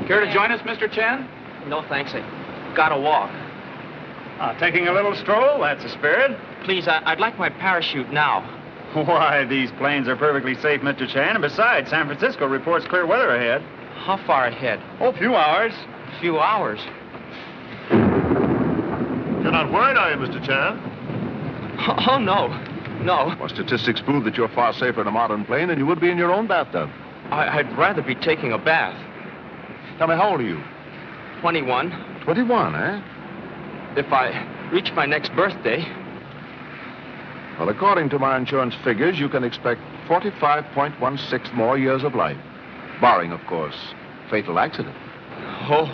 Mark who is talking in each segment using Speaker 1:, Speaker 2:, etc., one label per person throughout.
Speaker 1: Care to join us, Mr. Chen?
Speaker 2: No, thanks. I gotta walk.
Speaker 1: Taking a little stroll? That's the spirit.
Speaker 2: Please, I'd like my parachute now.
Speaker 1: Why, these planes are perfectly safe, Mr. Chan. And besides, San Francisco reports clear weather ahead.
Speaker 2: How far ahead?
Speaker 1: Oh, a few hours.
Speaker 2: A few hours.
Speaker 3: You're not worried, are you, Mr. Chan?
Speaker 2: Oh, no. No.
Speaker 3: Well, statistics prove that you're far safer in a modern plane than you would be in your own bathtub.
Speaker 2: I'd rather be taking a bath.
Speaker 3: Tell me, how old are you?
Speaker 2: 21.
Speaker 3: 21, eh?
Speaker 2: If I reach my next birthday.
Speaker 3: Well, according to my insurance figures, you can expect 45.16 more years of life. Barring, of course, fatal accident.
Speaker 2: Oh.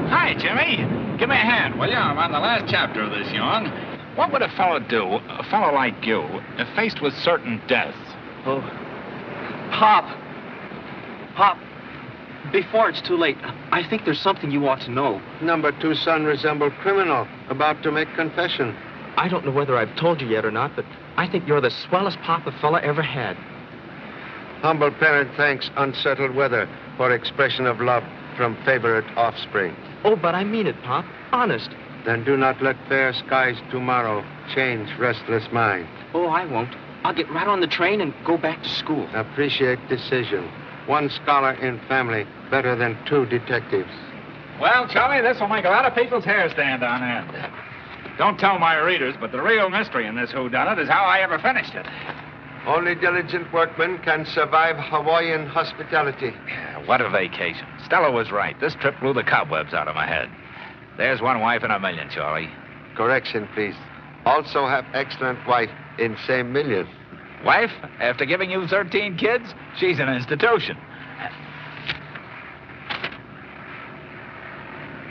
Speaker 4: Hi, Jimmy. Give me a hand, will you? I'm on the last chapter of this yarn. What would a fellow do, a fellow like you, if faced with certain death?
Speaker 2: Oh. Pop. Before it's too late, I think there's something you ought to know.
Speaker 5: Number 2 son resembled criminal, about to make confession.
Speaker 2: I don't know whether I've told you yet or not, but I think you're the swellest pop a fella ever had.
Speaker 5: Humble parent thanks unsettled weather for expression of love from favorite offspring.
Speaker 2: Oh, but I mean it, Pop. Honest.
Speaker 5: Then do not let fair skies tomorrow change restless mind.
Speaker 2: Oh, I won't. I'll get right on the train and go back to school.
Speaker 5: Appreciate decision. 1 scholar in family, better than 2 detectives.
Speaker 4: Well, Charlie, this will make a lot of people's hair stand on end. Don't tell my readers, but the real mystery in this whodunit is how I ever finished it.
Speaker 5: Only diligent workmen can survive Hawaiian hospitality.
Speaker 4: What a vacation. Stella was right. This trip blew the cobwebs out of my head. There's one wife in a million, Charlie.
Speaker 5: Correction, please. Also have excellent wife in same million.
Speaker 4: Wife, after giving you 13 kids, she's an institution.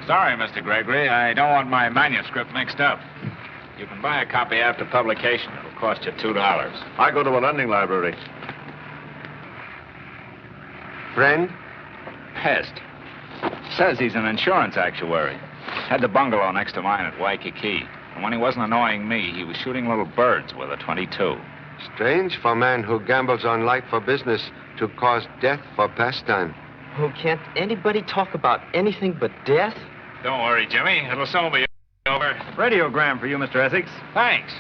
Speaker 4: Sorry, Mr. Gregory. I don't want my manuscript mixed up. You can buy a copy after publication. It'll cost you $2.
Speaker 3: I go to a lending library.
Speaker 5: Friend?
Speaker 4: Pest. Says he's an insurance actuary. Had the bungalow next to mine at Waikiki. And when he wasn't annoying me, he was shooting little birds with a .22.
Speaker 5: Strange for a man who gambles on life for business to cause death for pastime.
Speaker 2: Oh, can't anybody talk about anything but death?
Speaker 4: Don't worry, Jimmy. It'll soon be over.
Speaker 1: Radiogram for you, Mr. Essex.
Speaker 4: Thanks.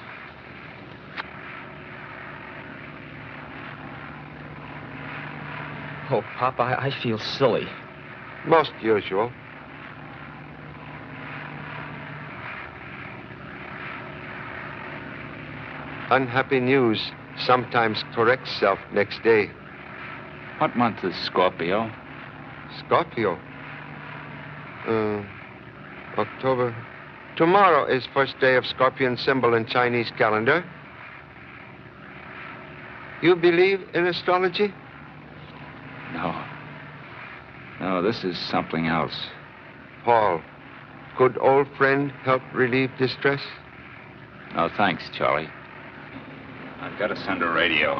Speaker 2: Oh, Pop, I feel silly.
Speaker 5: Most usual. Unhappy news sometimes corrects self next day.
Speaker 4: What month is Scorpio?
Speaker 5: Scorpio. October. Tomorrow is first day of Scorpion symbol in Chinese calendar. You believe in astrology?
Speaker 4: No. No, this is something else.
Speaker 5: Paul, could old friend help relieve distress?
Speaker 4: No, thanks, Charlie. I've got to send a radio.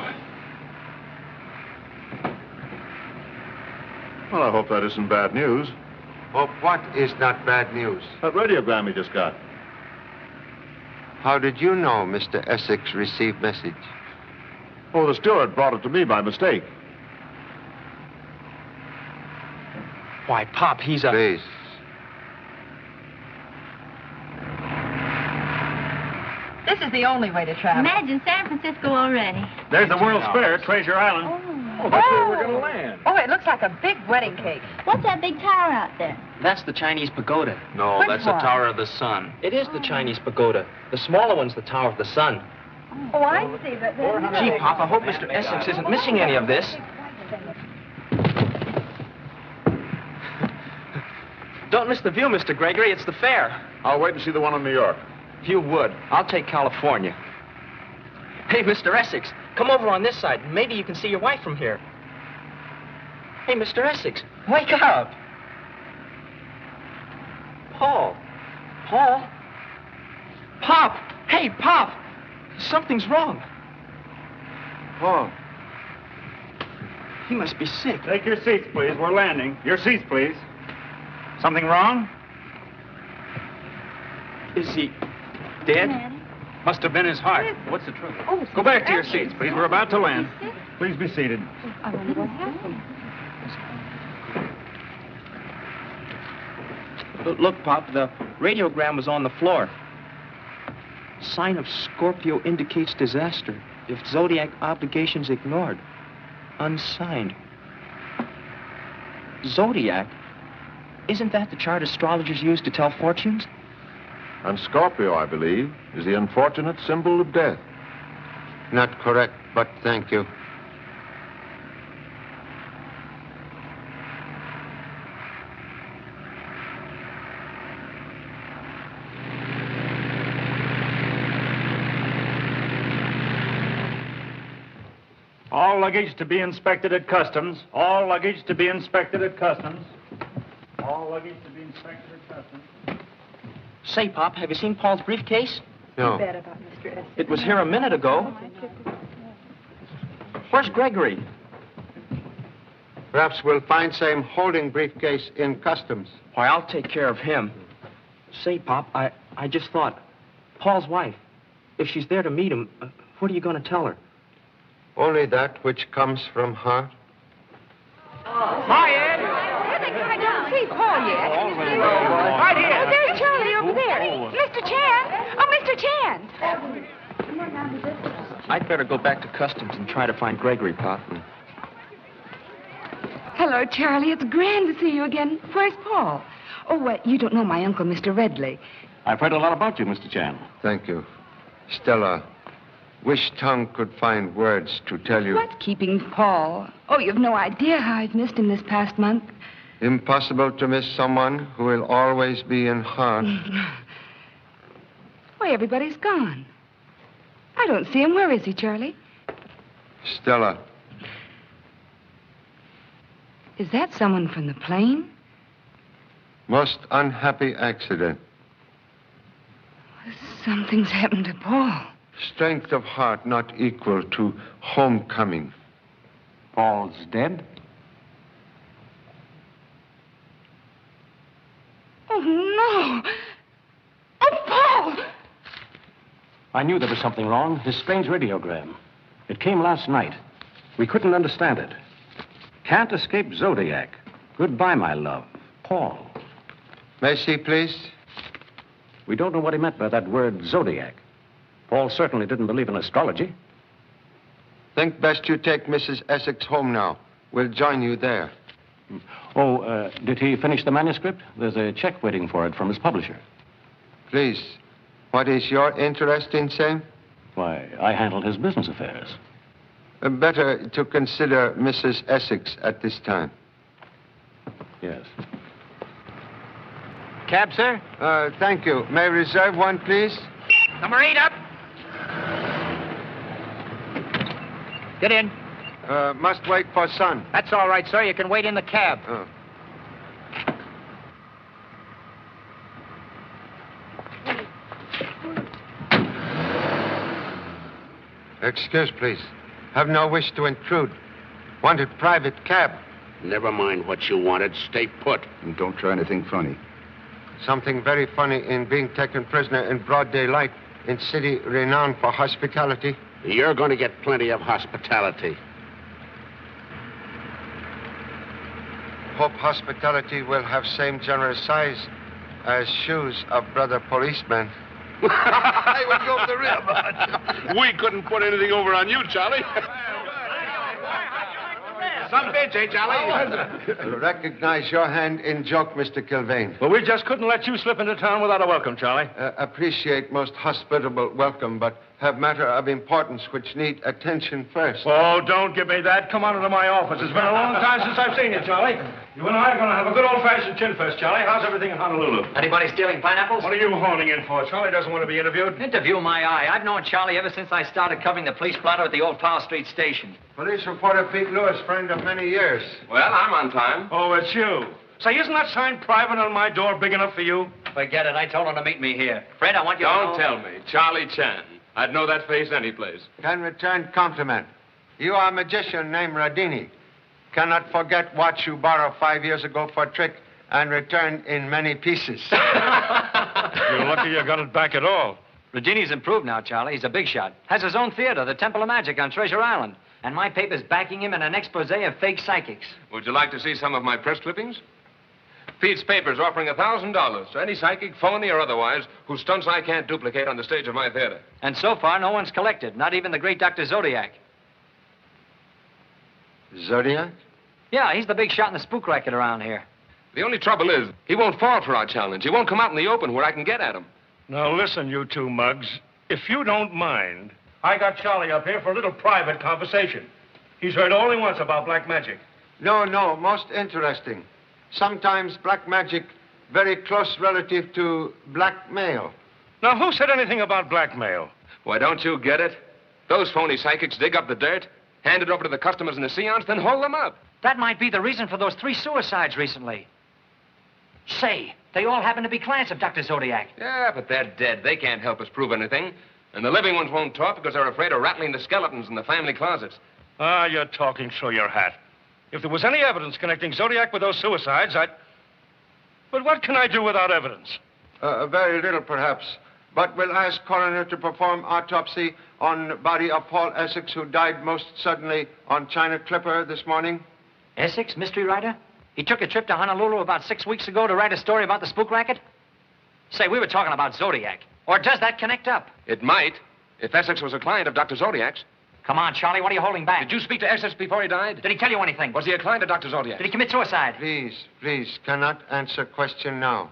Speaker 3: Well, I hope that isn't bad news.
Speaker 5: Oh, what is not bad news?
Speaker 3: That radiogram you just got.
Speaker 5: How did you know Mr. Essex received message?
Speaker 3: Oh, the steward brought it to me by mistake.
Speaker 2: Why, Pop, he's a...
Speaker 5: Please.
Speaker 6: This is the only way to travel.
Speaker 7: Imagine San Francisco already.
Speaker 1: There's the World's Fair, Treasure Island.
Speaker 3: Oh, that's where we're going to land.
Speaker 6: Oh, it looks like a big wedding cake.
Speaker 7: What's that big tower out there?
Speaker 2: That's the Chinese pagoda. No,
Speaker 6: Which
Speaker 2: that's
Speaker 6: one?
Speaker 2: the Tower of the Sun. It is the Chinese pagoda. The smaller one's the Tower of the Sun.
Speaker 6: Oh, I see, but then...
Speaker 2: Gee, Pop, I hope Mr. Essex isn't missing any of this. Don't miss the view, Mr. Gregory. It's the fair.
Speaker 3: I'll wait and see the one in New York.
Speaker 2: You would. I'll take California. Hey, Mr. Essex, come over on this side. Maybe you can see your wife from here. Hey, Mr. Essex, wake up. Paul. Paul? Pop! Hey, Pop! Something's wrong.
Speaker 5: Paul.
Speaker 2: He must be sick.
Speaker 1: Take your seats, please. We're landing. Your seats, please. Something wrong?
Speaker 2: Is he dead?
Speaker 4: Must have been his heart. What's the truth? Go back to your seats, please. We're about to land.
Speaker 1: Please be seated.
Speaker 6: I wonder what happened.
Speaker 2: Look, Pop, the radiogram was on the floor. Sign of Scorpio indicates disaster if zodiac obligations ignored. Unsigned. Zodiac? Isn't that the chart astrologers use to tell fortunes?
Speaker 3: And Scorpio, I believe, is the unfortunate symbol of death.
Speaker 5: Not correct, but thank you.
Speaker 1: All luggage to be inspected at customs. All luggage to be inspected at customs. All luggage to be inspected at customs.
Speaker 2: Say, Pop, have you seen Paul's briefcase?
Speaker 5: No.
Speaker 6: Bad about Mr. Essex.
Speaker 2: It was here a minute ago. Where's Gregory?
Speaker 5: Perhaps we'll find same holding briefcase in customs.
Speaker 2: Why, I'll take care of him. Say, Pop, I just thought, Paul's wife, if she's there to meet him, what are you going to tell her?
Speaker 5: Only that which comes from heart.
Speaker 4: Hi, Ed.
Speaker 6: I don't see Paul yet.
Speaker 4: Right here.
Speaker 6: Oh, there's Charlie over there. Mr. Chan. Oh, Mr. Chan.
Speaker 2: I'd better go back to customs and try to find Gregory, Pop.
Speaker 8: Hello, Charlie. It's grand to see you again. Where's Paul? Oh, you don't know my uncle, Mr. Redley.
Speaker 9: I've heard a lot about you, Mr. Chan.
Speaker 5: Thank you. Stella, wish tongue could find words to tell you.
Speaker 8: What's keeping Paul? Oh, you've no idea how I've missed him this past month.
Speaker 5: Impossible to miss someone who will always be in heart.
Speaker 8: Why, everybody's gone. I don't see him. Where is he, Charlie?
Speaker 5: Stella,
Speaker 8: Is that someone from the plane?
Speaker 5: most unhappy accident.
Speaker 8: Something's happened to Paul.
Speaker 5: Strength of heart not equal to homecoming.
Speaker 9: Paul's dead?
Speaker 8: Oh, no. Oh, Paul!
Speaker 9: I knew there was something wrong. His strange radiogram. It came last night. We couldn't understand it. Can't escape Zodiac. Goodbye, my love. Paul.
Speaker 5: May I see, please?
Speaker 9: We don't know what he meant by that word Zodiac. Paul certainly didn't believe in astrology.
Speaker 5: Think best you take Mrs. Essex home now. We'll join you there.
Speaker 9: Oh, did he finish the manuscript? There's a check waiting for it from his publisher.
Speaker 5: Please, what is your interest in same?
Speaker 9: Why, I handled his business affairs.
Speaker 5: Better to consider Mrs. Essex at this time.
Speaker 9: Yes.
Speaker 4: Cab, sir?
Speaker 5: Thank you. May I reserve one, please?
Speaker 4: Number 8 up. Get in.
Speaker 5: Must wait for son.
Speaker 4: That's all right, sir. You can wait in the cab.
Speaker 5: Oh. Excuse, please. Have no wish to intrude. Wanted private cab.
Speaker 10: Never mind what you wanted. Stay put.
Speaker 3: And don't try anything funny.
Speaker 5: Something very funny in being taken prisoner in broad daylight in city renowned for hospitality.
Speaker 10: You're going to get plenty of hospitality.
Speaker 5: Hope hospitality will have same generous size as shoes of brother policeman.
Speaker 10: I would go the rib. We couldn't put anything over on you, Charlie. Some bitch, eh, Charlie?
Speaker 5: Recognize your hand in joke, Mr. Kilvane.
Speaker 1: Well, we just couldn't let you slip into town without a welcome, Charlie.
Speaker 5: Appreciate most hospitable welcome, but have matter of importance which need attention first.
Speaker 1: Oh, don't give me that. Come on into my office. It's been a long time since I've seen you, Charlie. You and I are going to have a good old-fashioned chin fest, Charlie. How's everything in Honolulu?
Speaker 2: Anybody stealing pineapples?
Speaker 1: What are you honing in for? Charlie doesn't want to be interviewed.
Speaker 2: Interview my eye. I've known Charlie ever since I started covering the police blotter at the old Tower Street station.
Speaker 5: Police reporter Pete Lewis, friend of many years.
Speaker 10: Well, I'm on time.
Speaker 1: Oh, it's you. Say, isn't that sign private on my door big enough for you?
Speaker 2: Forget it. I told him to meet me here. Fred, I want you to
Speaker 10: Don't
Speaker 2: know...
Speaker 10: tell me. Charlie Chan. I'd know that face anyplace.
Speaker 5: Can return compliment. You are a magician named Radini. Cannot forget what you borrowed 5 years ago for a trick and returned in many pieces.
Speaker 1: You're lucky you got it back at all.
Speaker 11: Regini's improved now, Charlie. He's a big shot. Has his own theater, the Temple of Magic on Treasure Island. And my paper's backing him in an expose of fake psychics.
Speaker 12: Would you like to see some of my press clippings? Pete's paper's offering $1,000 to any psychic, phony or otherwise, whose stunts I can't duplicate on the stage of my theater.
Speaker 11: And so far, no one's collected, not even the great Dr. Zodiac.
Speaker 5: Zodiac?
Speaker 11: Yeah, he's the big shot in the spook racket around here.
Speaker 12: The only trouble is, he won't fall for our challenge. He won't come out in the open where I can get at him.
Speaker 1: Now, listen, you two mugs. If you don't mind, I got Charlie up here for a little private conversation. He's heard all he wants about black magic.
Speaker 5: No, most interesting. Sometimes black magic, very close relative to blackmail.
Speaker 1: Now, who said anything about blackmail?
Speaker 12: Why, don't you get it? Those phony psychics dig up the dirt, hand it over to the customers in the seance, then hold them up.
Speaker 11: That might be the reason for those 3 suicides recently. Say, they all happen to be clients of Dr. Zodiac.
Speaker 12: Yeah, but they're dead. They can't help us prove anything. And the living ones won't talk because they're afraid of rattling the skeletons in the family closets.
Speaker 1: Ah, you're talking through your hat. If there was any evidence connecting Zodiac with those suicides, I'd... But what can I do without evidence?
Speaker 5: Very little, perhaps. But we'll ask coroner to perform autopsy on the body of Paul Essex, who died most suddenly on China Clipper this morning.
Speaker 11: Essex, mystery writer? He took a trip to Honolulu about 6 weeks ago to write a story about the spook racket? Say, we were talking about Zodiac. Or does that connect up?
Speaker 12: It might, if Essex was a client of Dr. Zodiac's.
Speaker 11: Come on, Charlie, what are you holding back?
Speaker 12: Did you speak to Essex before he died?
Speaker 11: Did he tell you anything?
Speaker 12: Was he a client of Dr. Zodiac?
Speaker 11: Did he commit suicide?
Speaker 5: Please, cannot answer question now.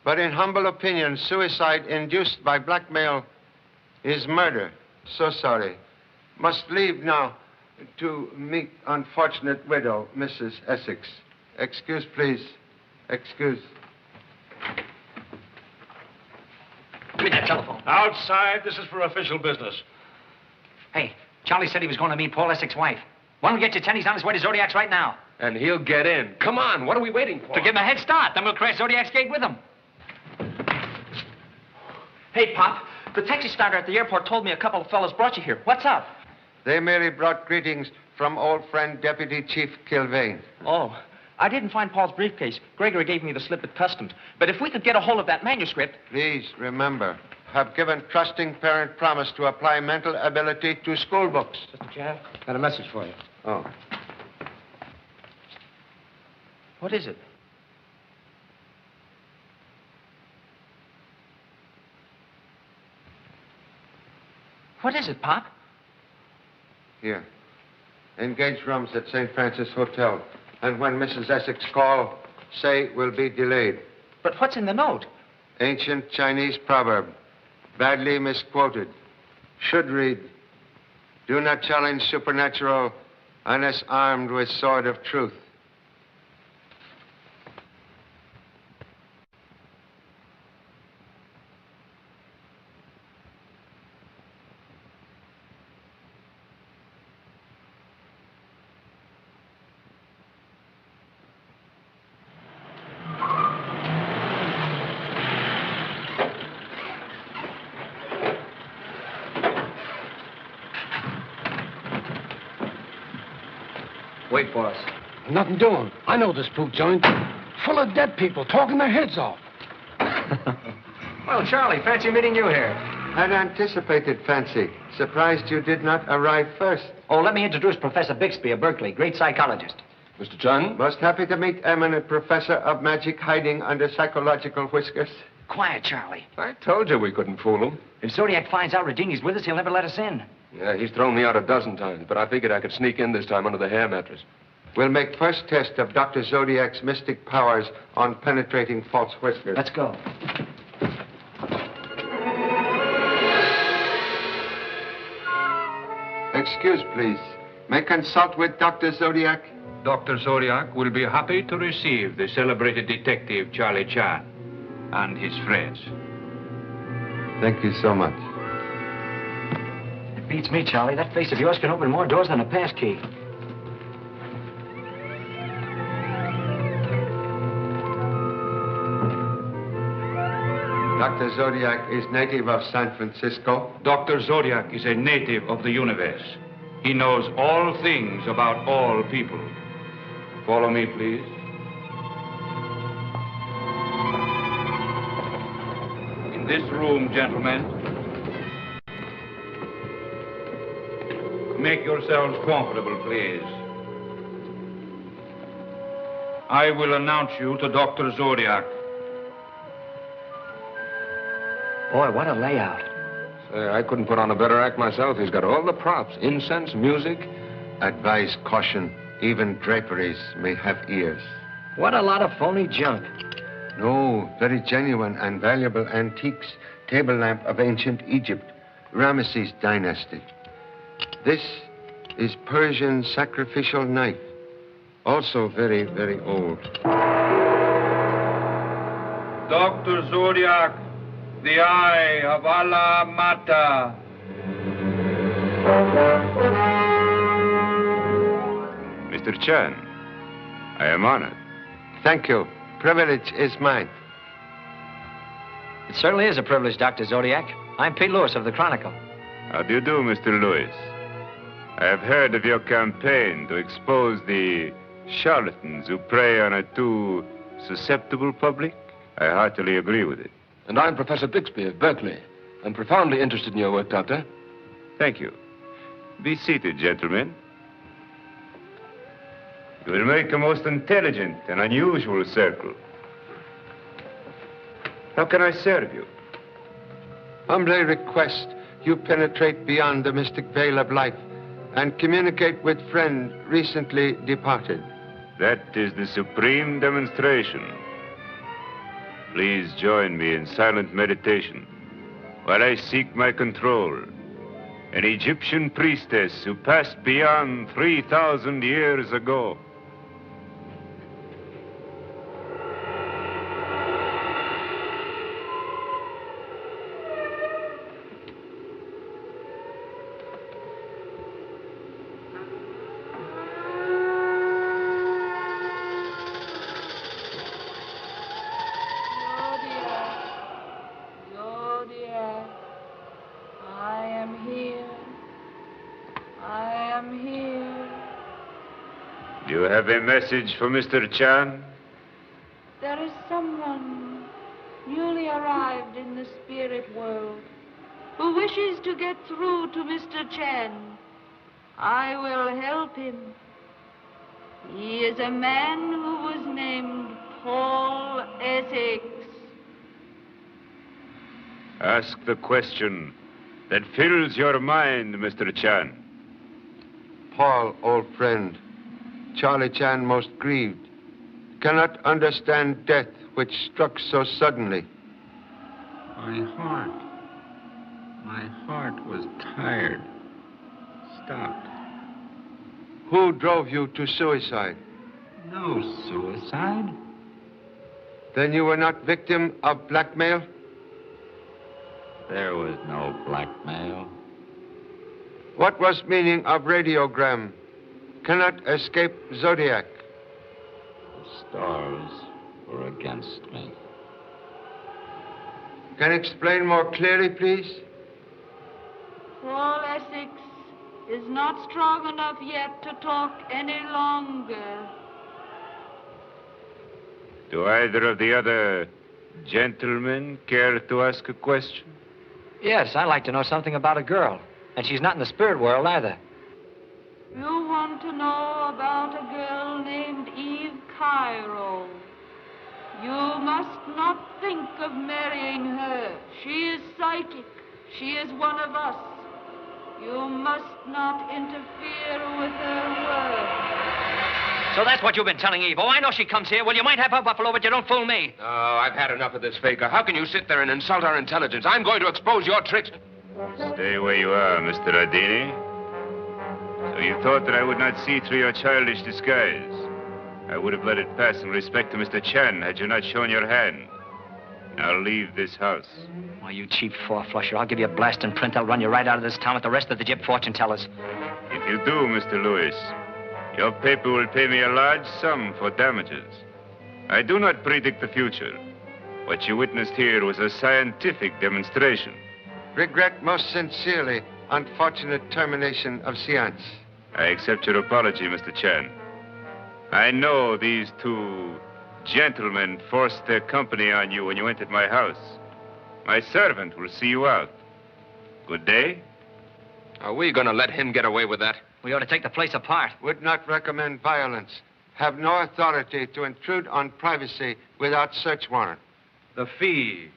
Speaker 5: But in humble opinion, suicide induced by blackmail is murder. So sorry. Must leave now to meet unfortunate widow, Mrs. Essex. Excuse, please. Excuse.
Speaker 11: Give me that telephone.
Speaker 1: Outside, this is for official business.
Speaker 11: Hey, Charlie said he was going to meet Paul Essex's wife. Why don't we get you 10? He's on his way to Zodiac's right now.
Speaker 12: And he'll get in. Come on, what are we waiting for?
Speaker 11: To give him a head start. Then we'll crash Zodiac's gate with him. Hey, Pop, the taxi starter at the airport told me a couple of fellas brought you here. What's up?
Speaker 5: They merely brought greetings from old friend Deputy Chief Kilvane.
Speaker 11: Oh, I didn't find Paul's briefcase. Gregory gave me the slip at customs. But if we could get a hold of that manuscript...
Speaker 5: Please remember, have given trusting parent promise to apply mental ability to school books.
Speaker 2: Mr. Chair, got a message for you.
Speaker 5: Oh.
Speaker 11: What is it? What is it, Pop?
Speaker 5: Here. Engage rooms at St. Francis Hotel. And when Mrs. Essex call, say we'll be delayed.
Speaker 11: But what's in the note?
Speaker 5: Ancient Chinese proverb, badly misquoted. Should read, do not challenge supernatural unless armed with sword of truth.
Speaker 2: Wait for us.
Speaker 13: Nothing doing. I know this spook joint. Full of dead people talking their heads off.
Speaker 11: Well, Charlie, fancy meeting you here.
Speaker 5: An anticipated fancy. Surprised you did not arrive first.
Speaker 11: Oh, let me introduce Professor Bixby of Berkeley, great psychologist.
Speaker 12: Mr. Chun?
Speaker 5: Most happy to meet eminent professor of magic hiding under psychological whiskers.
Speaker 11: Quiet, Charlie.
Speaker 12: I told you we couldn't fool him.
Speaker 11: If Zodiac finds out Regini's with us, he'll never let us in.
Speaker 12: Yeah, he's thrown me out a dozen times, but I figured I could sneak in this time under the hair mattress.
Speaker 5: We'll make first test of Dr. Zodiac's mystic powers on penetrating false whiskers.
Speaker 11: Let's go.
Speaker 5: Excuse, please. May consult with Dr. Zodiac?
Speaker 14: Dr. Zodiac will be happy to receive the celebrated detective Charlie Chan and his friends.
Speaker 5: Thank you so much.
Speaker 11: It beats me, Charlie. That face of yours can open more doors than a pass key.
Speaker 5: Dr. Zodiac is native of San Francisco.
Speaker 14: Dr. Zodiac is a native of the universe. He knows all things about all people. Follow me, please. In this room, gentlemen, Make yourselves comfortable, please. I will announce you to Dr. Zodiac.
Speaker 11: Boy, what a layout.
Speaker 12: Say, I couldn't put on a better act myself. He's got all the props. Incense, music.
Speaker 5: Advise caution. Even draperies may have ears.
Speaker 11: What a lot of phony junk.
Speaker 5: No, very genuine and valuable antiques. Table lamp of ancient Egypt. Ramesses dynasty. This is Persian sacrificial knife. Also very, very old.
Speaker 14: Dr. Zodiac, the eye of Allah Mata.
Speaker 15: Mr. Chan, I am honored.
Speaker 5: Thank you. Privilege is mine.
Speaker 11: It certainly is a privilege, Dr. Zodiac. I'm Pete Lewis of the Chronicle.
Speaker 15: How do you do, Mr. Lewis? I have heard of your campaign to expose the charlatans who prey on a too susceptible public. I heartily agree with it.
Speaker 12: And I'm Professor Bixby of Berkeley. I'm profoundly interested in your work, Doctor.
Speaker 15: Thank you. Be seated, gentlemen. You will make a most intelligent and unusual circle. How can I serve you?
Speaker 5: Humbly request you penetrate beyond the mystic veil of life and communicate with friend recently departed.
Speaker 15: That is the supreme demonstration. Please join me in silent meditation while I seek my control. An Egyptian priestess who passed beyond 3,000 years ago. Do you have a message for Mr. Chan?
Speaker 16: There is someone newly arrived in the spirit world who wishes to get through to Mr. Chan. I will help him. He is a man who was named Paul Essex.
Speaker 15: Ask the question that fills your mind, Mr. Chan.
Speaker 5: Paul, old friend. Charlie Chan most grieved. Cannot understand death which struck so suddenly.
Speaker 4: My heart was tired. Stopped.
Speaker 5: Who drove you to suicide?
Speaker 4: No suicide.
Speaker 5: Then you were not victim of blackmail?
Speaker 4: There was no blackmail.
Speaker 5: What was meaning of radiogram? Cannot escape Zodiac.
Speaker 4: The stars were against me.
Speaker 5: Can you explain more clearly, please?
Speaker 16: Paul Essex is not strong enough yet to talk any longer.
Speaker 15: Do either of the other gentlemen care to ask a question?
Speaker 11: Yes, I'd like to know something about a girl. And she's not in the spirit world either.
Speaker 16: You want to know about a girl named Eve Cairo. You must not think of marrying her. She is psychic. She is one of us. You must not interfere with her work.
Speaker 11: So that's what you've been telling Eve. Oh, I know she comes here. Well, you might have her buffalo, but you don't fool me.
Speaker 12: Oh, I've had enough of this faker. How can you sit there and insult our intelligence? I'm going to expose your tricks.
Speaker 15: Stay where you are, Mr. Ardini. So you thought that I would not see through your childish disguise. I would have let it pass in respect to Mr. Chan had you not shown your hand. Now leave this house.
Speaker 11: Why, you cheap four-flusher. I'll give you a blast and print. I'll run you right out of this town with the rest of the gyp fortune tellers.
Speaker 15: If you do, Mr. Lewis, your paper will pay me a large sum for damages. I do not predict the future. What you witnessed here was a scientific demonstration.
Speaker 5: Regret most sincerely unfortunate termination of seance.
Speaker 15: I accept your apology, Mr. Chan. I know these two gentlemen forced their company on you when you entered my house. My servant will see you out. Good day.
Speaker 12: Are we going to let him get away with that?
Speaker 11: We ought to take the place apart.
Speaker 5: Would not recommend violence. Have no authority to intrude on privacy without search warrant.
Speaker 14: The fee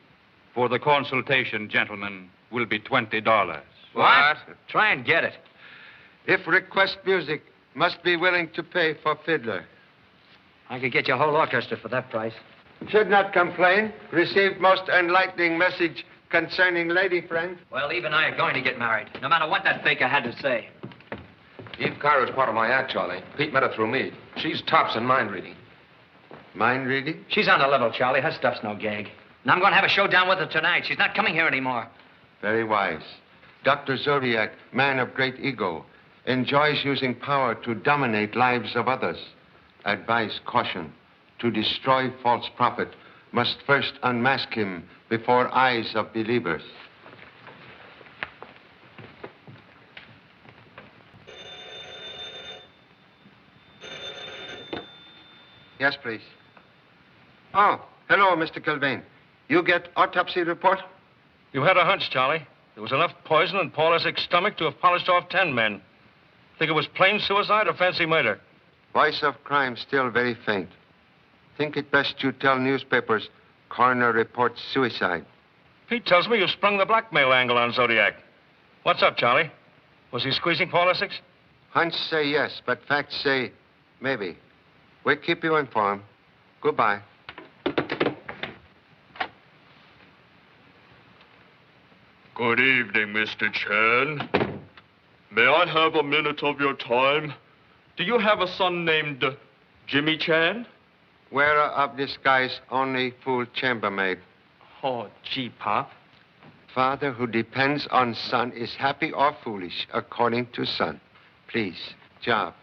Speaker 14: for the consultation, gentlemen, will be $20.
Speaker 11: What? Try and get it.
Speaker 5: If request music, must be willing to pay for fiddler.
Speaker 11: I could get you a whole orchestra for that price.
Speaker 5: Should not complain. Received most enlightening message concerning lady friend.
Speaker 11: Well, Eve and I are going to get married, no matter what that faker had to say.
Speaker 12: Eve Cairo's part of my act, Charlie. Pete met her through me. She's tops in mind reading.
Speaker 5: Mind reading?
Speaker 11: She's on the level, Charlie. Her stuff's no gag. And I'm going to have a showdown with her tonight. She's not coming here anymore.
Speaker 5: Very wise. Dr. Zodiac, man of great ego, enjoys using power to dominate lives of others. Advise caution. To destroy false prophet, must first unmask him before eyes of believers. Yes, please. Oh, hello, Mr. Kilbane. You get autopsy report?
Speaker 17: You had a hunch, Charlie. There was enough poison in Paul Essex's stomach to have polished off 10 men. Think it was plain suicide or fancy murder?
Speaker 5: Voice of crime still very faint. Think it best you tell newspapers coroner reports suicide.
Speaker 17: Pete tells me you sprung the blackmail angle on Zodiac. What's up, Charlie? Was he squeezing Paul Essex?
Speaker 5: Hunch say yes, but facts say maybe. We'll keep you informed. Goodbye.
Speaker 18: Good evening, Mr. Chan. May I have a minute of your time? Do you have a son named Jimmy Chan?
Speaker 5: Wearer of disguise, only fool chambermaid.
Speaker 11: Oh, gee, Pop.
Speaker 5: Father who depends on son is happy or foolish, according to son. Please, job.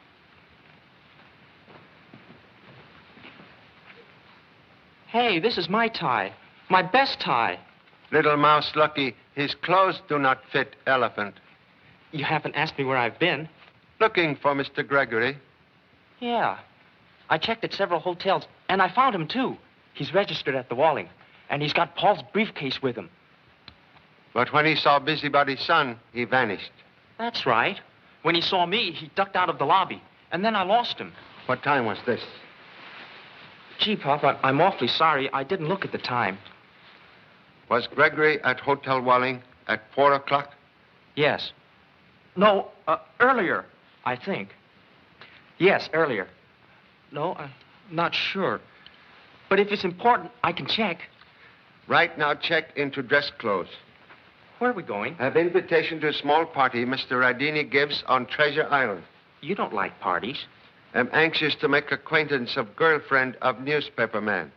Speaker 2: Hey, this is my tie. My best tie.
Speaker 5: Little mouse lucky, his clothes do not fit elephant.
Speaker 2: You haven't asked me where I've been.
Speaker 5: Looking for Mr. Gregory.
Speaker 2: Yeah. I checked at several hotels, and I found him, too. He's registered at the Walling, and he's got Paul's briefcase with him.
Speaker 5: But when he saw Busybody's son, he vanished.
Speaker 2: That's right. When he saw me, he ducked out of the lobby, and then I lost him.
Speaker 5: What time was this?
Speaker 2: Gee, Pop, I'm awfully sorry. I didn't look at the time.
Speaker 5: Was Gregory at Hotel Walling at 4 o'clock?
Speaker 2: Yes. No, earlier, I think. Yes, earlier. No, I'm not sure. But if it's important, I can check.
Speaker 5: Right now, check into dress clothes.
Speaker 2: Where are we going?
Speaker 5: Have invitation to a small party Mr. Radini gives on Treasure Island.
Speaker 2: You don't like parties.
Speaker 5: I'm anxious to make acquaintance of girlfriend of newspaper man.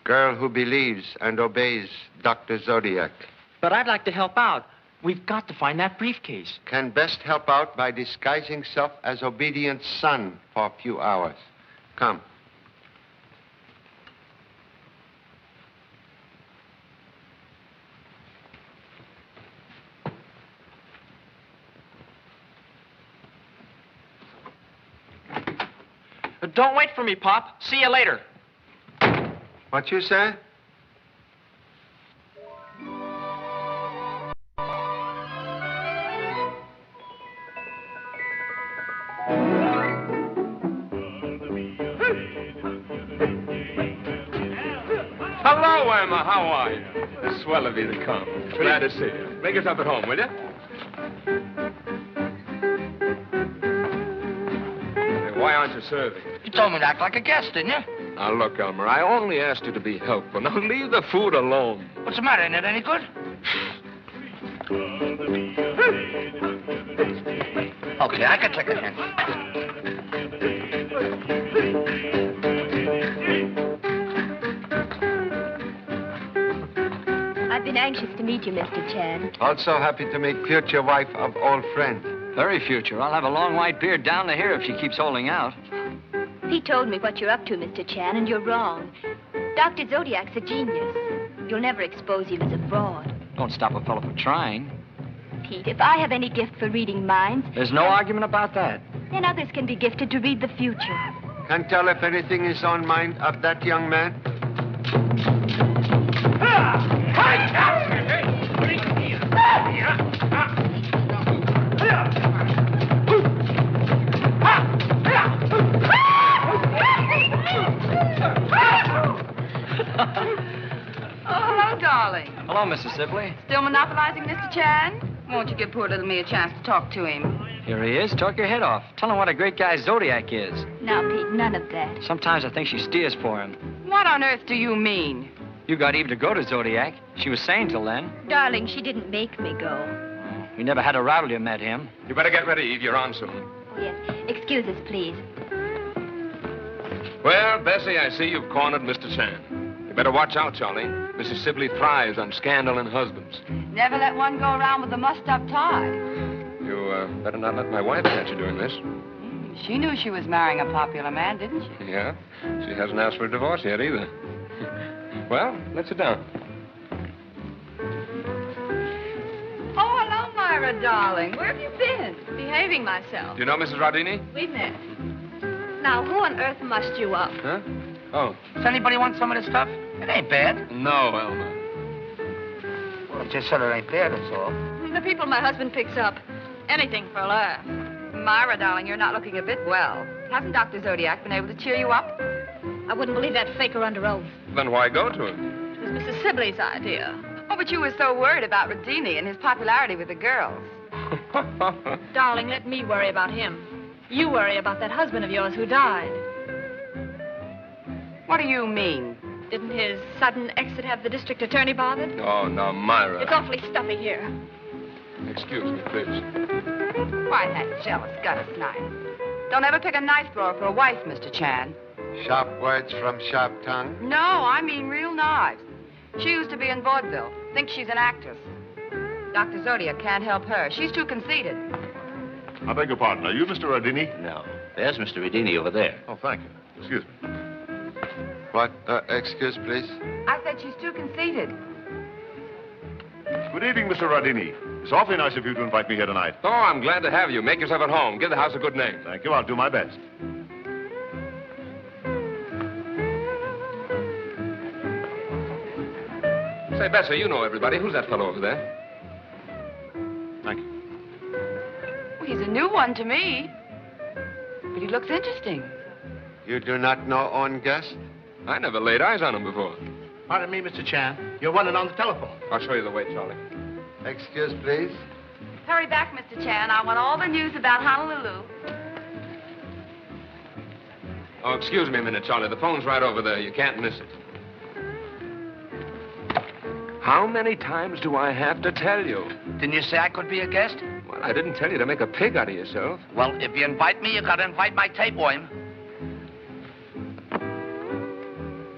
Speaker 5: Girl who believes and obeys Dr. Zodiac.
Speaker 2: But I'd like to help out. We've got to find that briefcase.
Speaker 5: Can best help out by disguising self as obedient son for a few hours. Come.
Speaker 2: Don't wait for me, Pop. See you later.
Speaker 5: What you say?
Speaker 12: Hello, Emma. How are you? It's swell of you to come. Glad to see you. Make yourself at home, will you? Hey, why aren't you serving?
Speaker 11: You told me to act like a guest, didn't you?
Speaker 12: Now, look, Elmer, I only asked you to be helpful. Now, leave the food alone.
Speaker 11: What's the matter? Ain't it any good? Okay, I can take a hint.
Speaker 7: I've been anxious to meet you, Mr. Chan.
Speaker 5: Also happy to meet future wife of old friend.
Speaker 11: Very future. I'll have a long white beard down to here if she keeps holding out.
Speaker 7: He told me what you're up to, Mr. Chan, and you're wrong. Dr. Zodiac's a genius. You'll never expose him as a fraud.
Speaker 11: Don't stop a fellow from trying.
Speaker 7: Pete, if I have any gift for reading minds...
Speaker 11: There's no argument about that.
Speaker 7: Then others can be gifted to read the future.
Speaker 5: Can tell if anything is on mind of that young man?
Speaker 8: hello, darling.
Speaker 2: Hello, Mrs. Sibley.
Speaker 8: Still monopolizing Mr. Chan? Won't you give poor little me a chance to talk to him?
Speaker 2: Here he is. Talk your head off. Tell him what a great guy Zodiac is.
Speaker 7: Now, Pete, none of that.
Speaker 2: Sometimes I think she steers for him.
Speaker 8: What on earth do you mean?
Speaker 2: You got Eve to go to Zodiac. She was sane till then.
Speaker 7: Darling, she didn't make me go.
Speaker 2: We never had a row till you met him.
Speaker 12: You better get ready, Eve. You're on soon.
Speaker 7: Yes. Excuse us, please.
Speaker 12: Well, Bessie, I see you've cornered Mr. Chan. You better watch out, Charlie. Mrs. Sibley thrives on scandal and husbands.
Speaker 8: Never let one go around with a mussed-up tie.
Speaker 12: You better not let my wife catch you doing this.
Speaker 8: She knew she was marrying a popular man, didn't she?
Speaker 12: Yeah? She hasn't asked for a divorce yet, either. Well, let's sit down.
Speaker 8: Oh, hello, Myra, darling. Where have you been? Behaving myself.
Speaker 12: Do you know Mrs. Rodini?
Speaker 8: We met.
Speaker 7: Now, who on earth mussed you up?
Speaker 12: Huh? Oh.
Speaker 11: Does anybody want some of this stuff? It ain't bad.
Speaker 12: No, Elma.
Speaker 11: Well, it just said it ain't bad, that's all.
Speaker 6: The people my husband picks up. Anything for a laugh.
Speaker 8: Myra, darling, you're not looking a bit well. Hasn't Dr. Zodiac been able to cheer you up?
Speaker 6: I wouldn't believe that faker under oath.
Speaker 12: Then why go to him?
Speaker 6: It was Mrs. Sibley's idea.
Speaker 8: Oh, but you were so worried about Rodini and his popularity with the girls.
Speaker 6: Darling, let me worry about him. You worry about that husband of yours who died.
Speaker 8: What do you mean?
Speaker 6: Didn't his sudden exit have the district attorney bothered?
Speaker 12: Oh, now, Myra.
Speaker 6: It's awfully stuffy here.
Speaker 12: Excuse me, please.
Speaker 8: Why, that jealous gutter snipe. Don't ever pick a knife thrower for a wife, Mr. Chan.
Speaker 5: Sharp words from sharp tongue.
Speaker 8: No, I mean real knives. She used to be in vaudeville. Thinks she's an actress. Dr. Zodiac can't help her. She's too conceited.
Speaker 3: I beg your pardon. Are you Mr. Rodini?
Speaker 19: No. There's Mr. Rodini over there.
Speaker 3: Oh, thank you. Excuse me.
Speaker 5: What? Excuse, please?
Speaker 8: I said she's too conceited.
Speaker 3: Good evening, Mr. Rodini. It's awfully nice of you to invite me here tonight.
Speaker 12: Oh, I'm glad to have you. Make yourself at home. Give the house a good name.
Speaker 3: Thank you. I'll do my best.
Speaker 12: Say, Bessie, you know everybody. Who's that fellow over there?
Speaker 3: Thank you.
Speaker 8: Well, he's a new one to me. But he looks interesting.
Speaker 5: You do not know own guest?
Speaker 12: I never laid eyes on him before.
Speaker 19: Pardon me, Mr. Chan. You're wanted on the telephone.
Speaker 12: I'll show you the way, Charlie.
Speaker 5: Excuse, please.
Speaker 8: Hurry back, Mr. Chan. I want all the news about Honolulu.
Speaker 12: Oh, excuse me a minute, Charlie. The phone's right over there. You can't miss it. How many times do I have to tell you?
Speaker 11: Didn't you say I could be a guest?
Speaker 12: Well, I didn't tell you to make a pig out of yourself.
Speaker 11: Well, if you invite me, you gotta invite my tapeworm.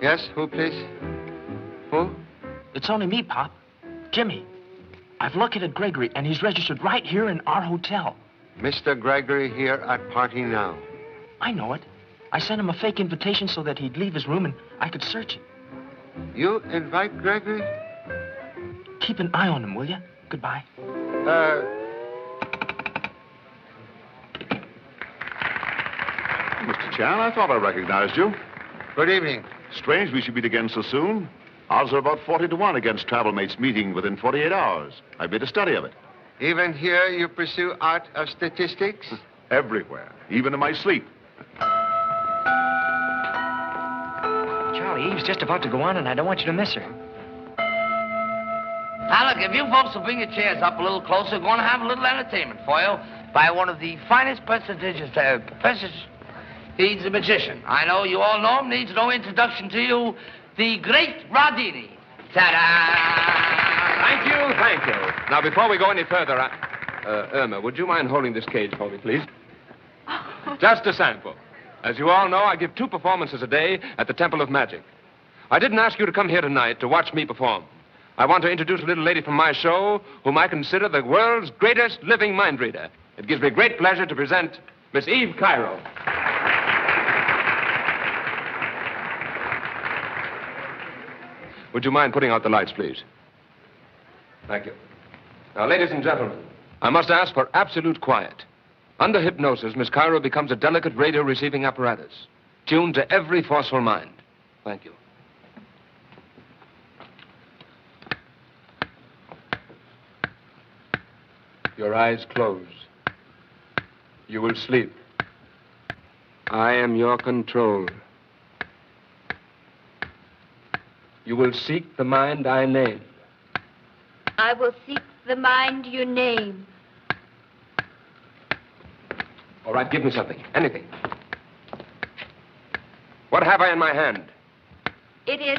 Speaker 5: Yes, who, please? Who?
Speaker 19: It's only me, Pop. Jimmy. I've located Gregory, and he's registered right here in our hotel.
Speaker 5: Mr. Gregory here at party now.
Speaker 19: I know it. I sent him a fake invitation so that he'd leave his room and I could search it.
Speaker 5: You invite Gregory?
Speaker 19: Keep an eye on him, will you? Goodbye.
Speaker 3: Mr. Chan, I thought I recognized you.
Speaker 5: Good evening.
Speaker 3: Strange we should meet again so soon. Odds are about 40-1 against travel mates meeting within 48 hours. I've made a study of it.
Speaker 5: Even here you pursue art of statistics?
Speaker 3: Everywhere, even in my sleep.
Speaker 2: Charlie, Eve's just about to go on, and I don't want you to miss her.
Speaker 11: Now, look, if you folks will bring your chairs up a little closer, we're going to have a little entertainment for you by one of the finest prestigious professors. He's a magician. I know you all know him. Needs no introduction to you. The great Rodini. Ta-da!
Speaker 12: Thank you, thank you. Now, before we go any further, Irma, would you mind holding this cage for me, please? Just a sample. As you all know, I give 2 performances a day at the Temple of Magic. I didn't ask you to come here tonight to watch me perform. I want to introduce a little lady from my show whom I consider the world's greatest living mind reader. It gives me great pleasure to present Miss Eve Cairo. Would you mind putting out the lights, please? Thank you. Now, ladies and gentlemen, I must ask for absolute quiet. Under hypnosis, Miss Cairo becomes a delicate radio-receiving apparatus, tuned to every forceful mind. Thank you. Your eyes close. You will sleep. I am your control. You will seek the mind I name.
Speaker 7: I will seek the mind you name.
Speaker 12: All right, give me something. Anything. What have I in my hand?
Speaker 7: It is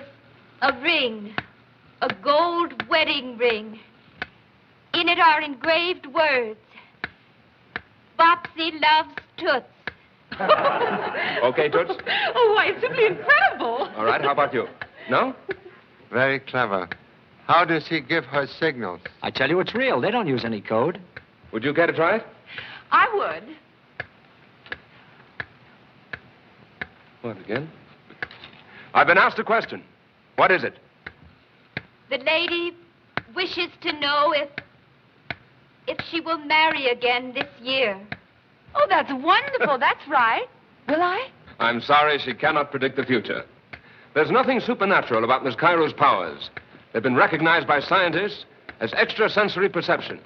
Speaker 7: a ring, a gold wedding ring. In it are engraved words. Bopsy loves Toots.
Speaker 12: Okay, Toots?
Speaker 6: Oh, why, it's simply incredible.
Speaker 12: All right, how about you? No?
Speaker 5: Very clever. How does he give her signals?
Speaker 2: I tell you, it's real. They don't use any code.
Speaker 12: Would you care to try it?
Speaker 6: I would.
Speaker 12: What, again? I've been asked a question. What is it?
Speaker 7: The lady wishes to know if she will marry again this year.
Speaker 8: Oh, that's wonderful. That's right. Will I?
Speaker 12: I'm sorry she cannot predict the future. There's nothing supernatural about Miss Cairo's powers. They've been recognized by scientists as extrasensory perception,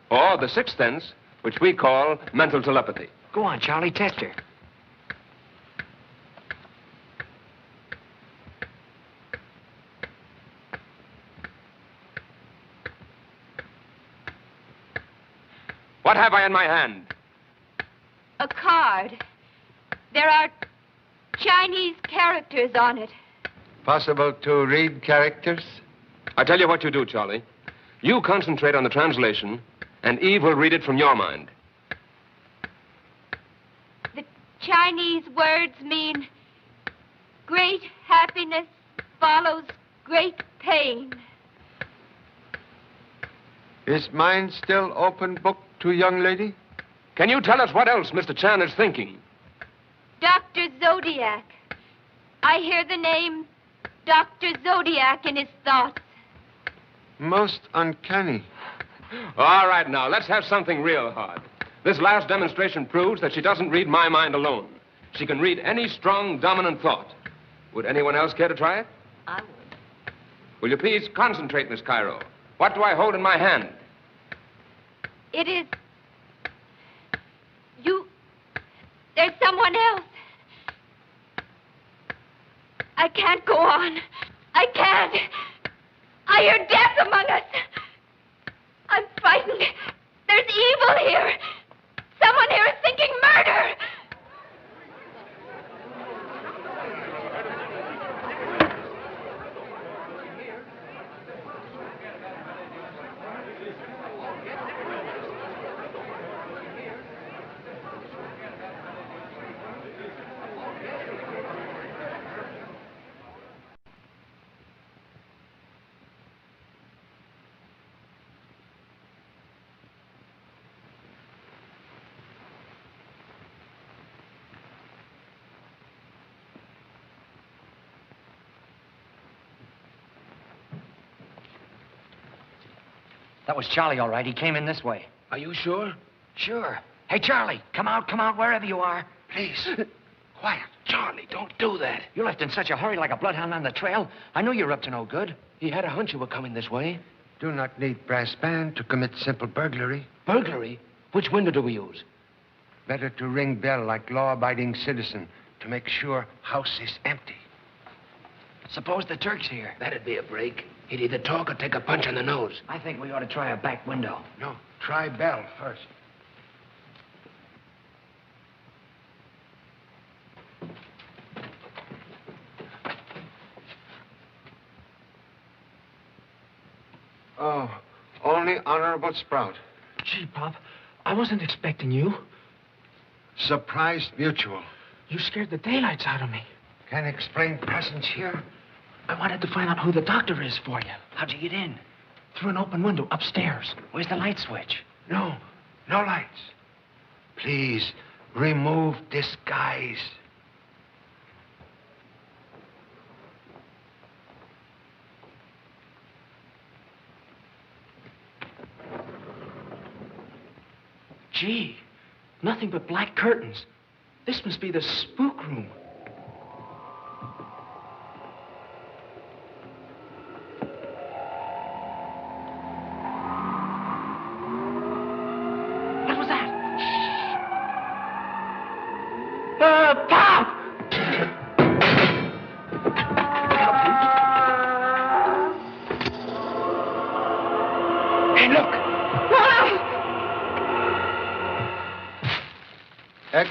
Speaker 12: or the sixth sense, which we call mental telepathy.
Speaker 2: Go on, Charlie, test her.
Speaker 12: What have I in my hand?
Speaker 7: A card. There are Chinese characters on it.
Speaker 5: Possible to read characters?
Speaker 12: I tell you what you do, Charlie. You concentrate on the translation, and Eve will read it from your mind.
Speaker 7: The Chinese words mean great happiness follows great pain.
Speaker 5: Is mine still open book to young lady?
Speaker 12: Can you tell us what else Mr. Chan is thinking?
Speaker 7: Dr. Zodiac. I hear the name Dr. Zodiac in his thoughts.
Speaker 5: Most uncanny.
Speaker 12: All right, now, let's have something real hard. This last demonstration proves that she doesn't read my mind alone. She can read any strong, dominant thought. Would anyone else care to try it?
Speaker 7: I would.
Speaker 12: Will you please concentrate, Miss Cairo? What do I hold in my hand?
Speaker 7: It is... There's someone else. I can't go on. I can't. I hear death among us. I'm frightened. There's evil here. Someone here is thinking murder.
Speaker 2: That was Charlie, all right. He came in this way.
Speaker 13: Are you sure?
Speaker 2: Sure. Hey, Charlie, come out, wherever you are.
Speaker 13: Please. Quiet. Charlie, don't do that.
Speaker 2: You left in such a hurry like a bloodhound on the trail. I knew you were up to no good.
Speaker 13: He had a hunch you were coming this way.
Speaker 5: Do not need brass band to commit simple burglary.
Speaker 13: Burglary? Which window do we use?
Speaker 5: Better to ring bell like law-abiding citizen to make sure house is empty.
Speaker 2: Suppose the Turk's here.
Speaker 13: That'd be a break. He'd either talk or take a punch on the nose.
Speaker 2: I think we ought to try a back window.
Speaker 5: No, try bell first. Oh, only Honorable Sprout.
Speaker 13: Gee, Pop, I wasn't expecting you.
Speaker 5: Surprised mutual.
Speaker 13: You scared the daylights out of me.
Speaker 5: Can explain presence here?
Speaker 13: I wanted to find out who the doctor is for you.
Speaker 2: How'd you get in?
Speaker 13: Through an open window upstairs.
Speaker 2: Where's the light switch?
Speaker 5: No, no lights. Please, remove disguise.
Speaker 13: Gee, nothing but black curtains. This must be the spook room. What was that? Pop!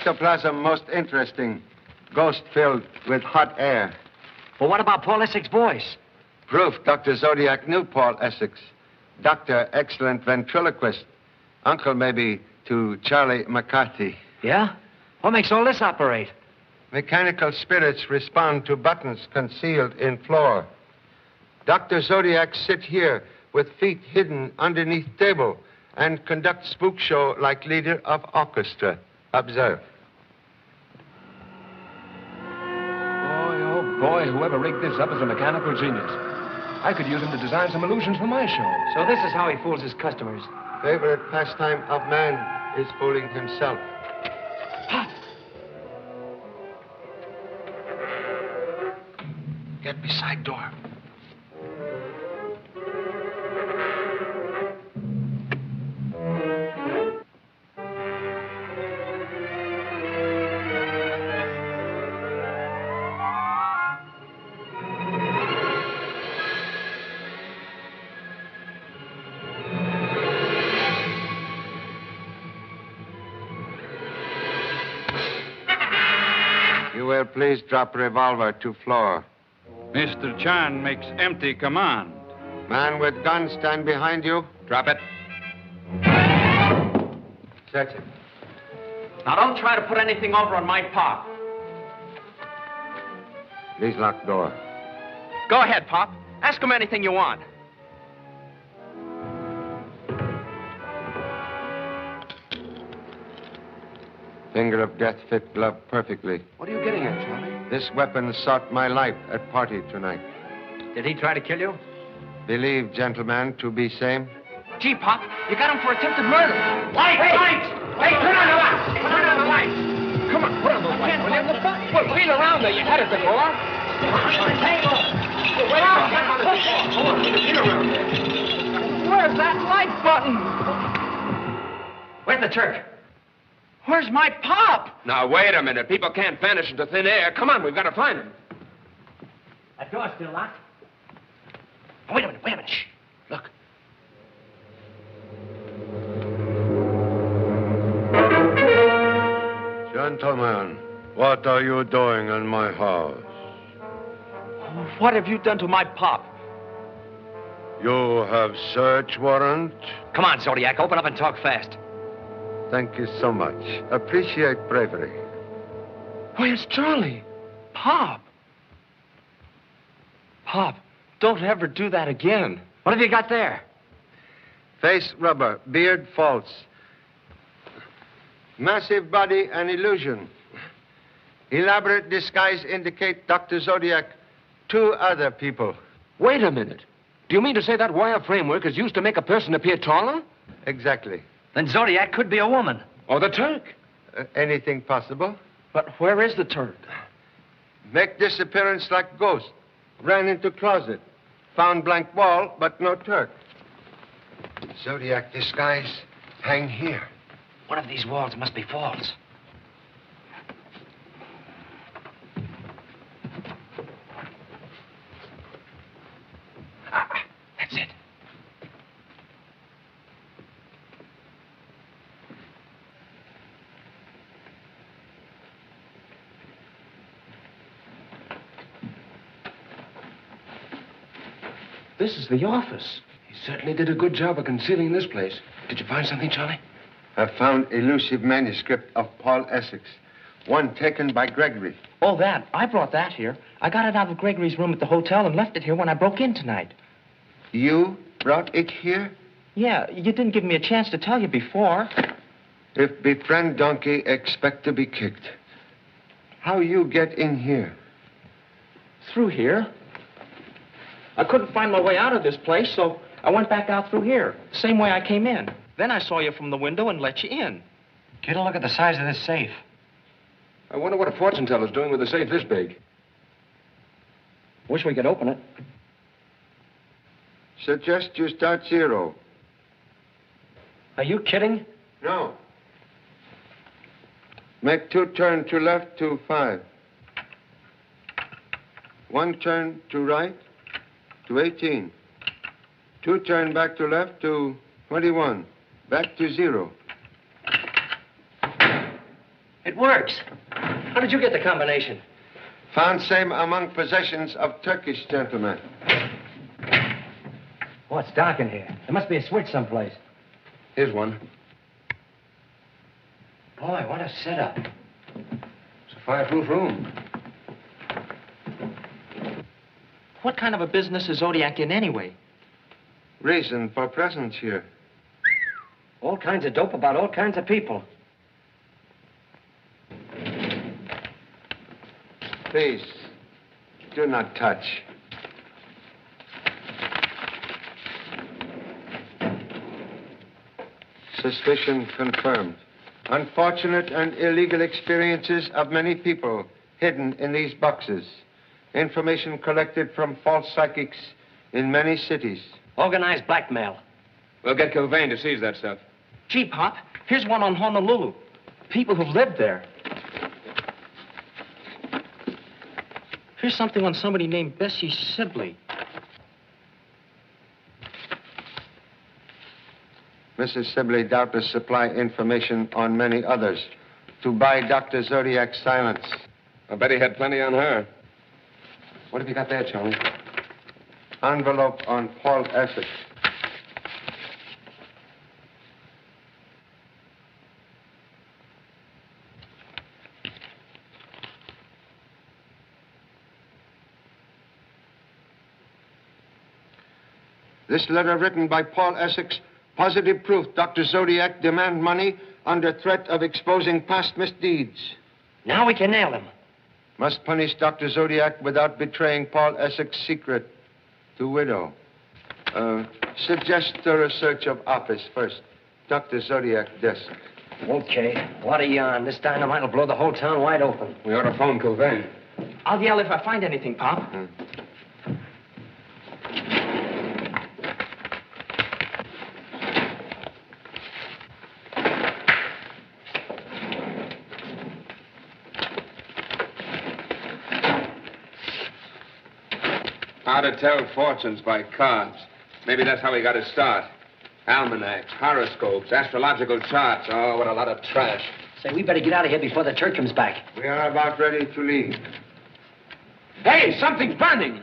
Speaker 5: ectoplasm most interesting. Ghost filled with hot air.
Speaker 2: Well, what about Paul Essex' voice?
Speaker 5: Proof Dr. Zodiac knew Paul Essex. Doctor, excellent ventriloquist. Uncle, maybe, to Charlie McCarthy.
Speaker 2: Yeah? What makes all this operate?
Speaker 5: Mechanical spirits respond to buttons concealed in floor. Dr. Zodiac sit here with feet hidden underneath table and conduct spook show like leader of orchestra. Observe.
Speaker 12: Oh, boy, whoever rigged this up is a mechanical genius. I could use him to design some illusions for my show.
Speaker 2: So this is how he fools his customers.
Speaker 5: Favorite pastime of man is fooling himself.
Speaker 12: Get beside door.
Speaker 5: You will please drop revolver to floor.
Speaker 14: Mr. Chan makes empty command.
Speaker 5: Man with gun, stand behind you.
Speaker 12: Drop it.
Speaker 5: Search it.
Speaker 2: Now, don't try to put anything over on my Pop.
Speaker 5: Please lock door.
Speaker 2: Go ahead, Pop. Ask him anything you want.
Speaker 5: Finger of death fit glove perfectly.
Speaker 12: What are you getting at, Charlie?
Speaker 5: This weapon sought my life at party tonight.
Speaker 2: Did he try to kill you?
Speaker 5: Believe, gentlemen, to be same.
Speaker 2: Gee, Pop, you got him for attempted murder. Lights! Hey, turn on the lights! Turn on the lights!
Speaker 12: Come on, put on those lights, will you? Well, feel around there. You had it before.
Speaker 2: On the table!
Speaker 12: Wait, hold on. Feel around there.
Speaker 2: Where's that light button? Where's the Turk? Where's my Pop?
Speaker 12: Now, wait a minute. People can't vanish into thin air. Come on, we've got to find him.
Speaker 2: That door's still locked. Oh, wait a minute. Shh. Look.
Speaker 5: Gentlemen, what are you doing in my house?
Speaker 2: What have you done to my Pop?
Speaker 5: You have search warrant?
Speaker 2: Come on, Zodiac. Open up and talk fast.
Speaker 5: Thank you so much. Appreciate bravery.
Speaker 2: Where's Charlie? Pop. Pop, don't ever do that again. What have you got there?
Speaker 5: Face rubber, beard false. Massive body an illusion. Elaborate disguise indicate Dr. Zodiac 2 other people.
Speaker 12: Wait a minute. Do you mean to say that wire framework is used to make a person appear taller?
Speaker 5: Exactly.
Speaker 2: Then Zodiac could be a woman.
Speaker 12: Or the Turk.
Speaker 5: Anything possible?
Speaker 2: But where is the Turk?
Speaker 5: Make disappearance like ghost. Ran into closet. Found blank wall, but no Turk. Zodiac disguise hang here.
Speaker 2: One of these walls must be false. That's it.
Speaker 12: This is the office. He certainly did a good job of concealing this place. Did you find something, Charlie?
Speaker 5: I found elusive manuscript of Paul Essex. One taken by Gregory.
Speaker 2: Oh, that. I brought that here. I got it out of Gregory's room at the hotel and left it here when I broke in tonight.
Speaker 5: You brought it here?
Speaker 2: Yeah, you didn't give me a chance to tell you before.
Speaker 5: If befriend donkey, expect to be kicked. How you get in here?
Speaker 2: Through here. I couldn't find my way out of this place, so I went back out through here. Same way I came in. Then I saw you from the window and let you in. Get a look at the size of this safe.
Speaker 12: I wonder what a fortune teller's doing with a safe this big.
Speaker 2: Wish we could open it.
Speaker 5: Suggest you start 0.
Speaker 2: Are you kidding?
Speaker 5: No. Make 2 turn to left to 5. 1 turn to right to 18. 2 turn back to left to 21. Back to 0.
Speaker 13: It works. How did you get the combination?
Speaker 5: Found same among possessions of Turkish gentlemen.
Speaker 13: Oh, it's dark in here. There must be a switch someplace.
Speaker 12: Here's one.
Speaker 13: Boy, what a setup.
Speaker 12: It's a fireproof room.
Speaker 19: What kind of a business is Zodiac in anyway?
Speaker 5: Reason for presence here.
Speaker 13: All kinds of dope about all kinds of people.
Speaker 5: Please, do not touch. Suspicion confirmed. Unfortunate and illegal experiences of many people hidden in these boxes. Information collected from false psychics in many cities.
Speaker 13: Organized blackmail.
Speaker 12: We'll get Kilvain to seize that stuff.
Speaker 19: Gee, Pop, here's one on Honolulu. People who've lived there. Here's something on somebody named Bessie Sibley.
Speaker 5: Mrs. Sibley doubtless supply information on many others to buy Dr. Zodiac's silence.
Speaker 12: I bet he had plenty on her. What have you got there, Charlie?
Speaker 5: Envelope on Paul Essex. This letter written by Paul Essex, positive proof Dr. Zodiac demand money under threat of exposing past misdeeds.
Speaker 13: Now we can nail him.
Speaker 5: Must punish Dr. Zodiac without betraying Paul Essex' secret to widow. Suggest thorough search of office first. Dr. Zodiac desk.
Speaker 13: Okay. What a yarn. This dynamite will blow the whole town wide open.
Speaker 12: We ought to phone Kilvain.
Speaker 19: I'll yell if I find anything, Pop.
Speaker 12: How to tell fortunes by cards. Maybe that's how he got his start. Almanacs, horoscopes, astrological charts. Oh, what a lot of trash.
Speaker 13: Say, we better get out of here before the church comes back.
Speaker 5: We are about ready to leave.
Speaker 19: Hey, something's burning.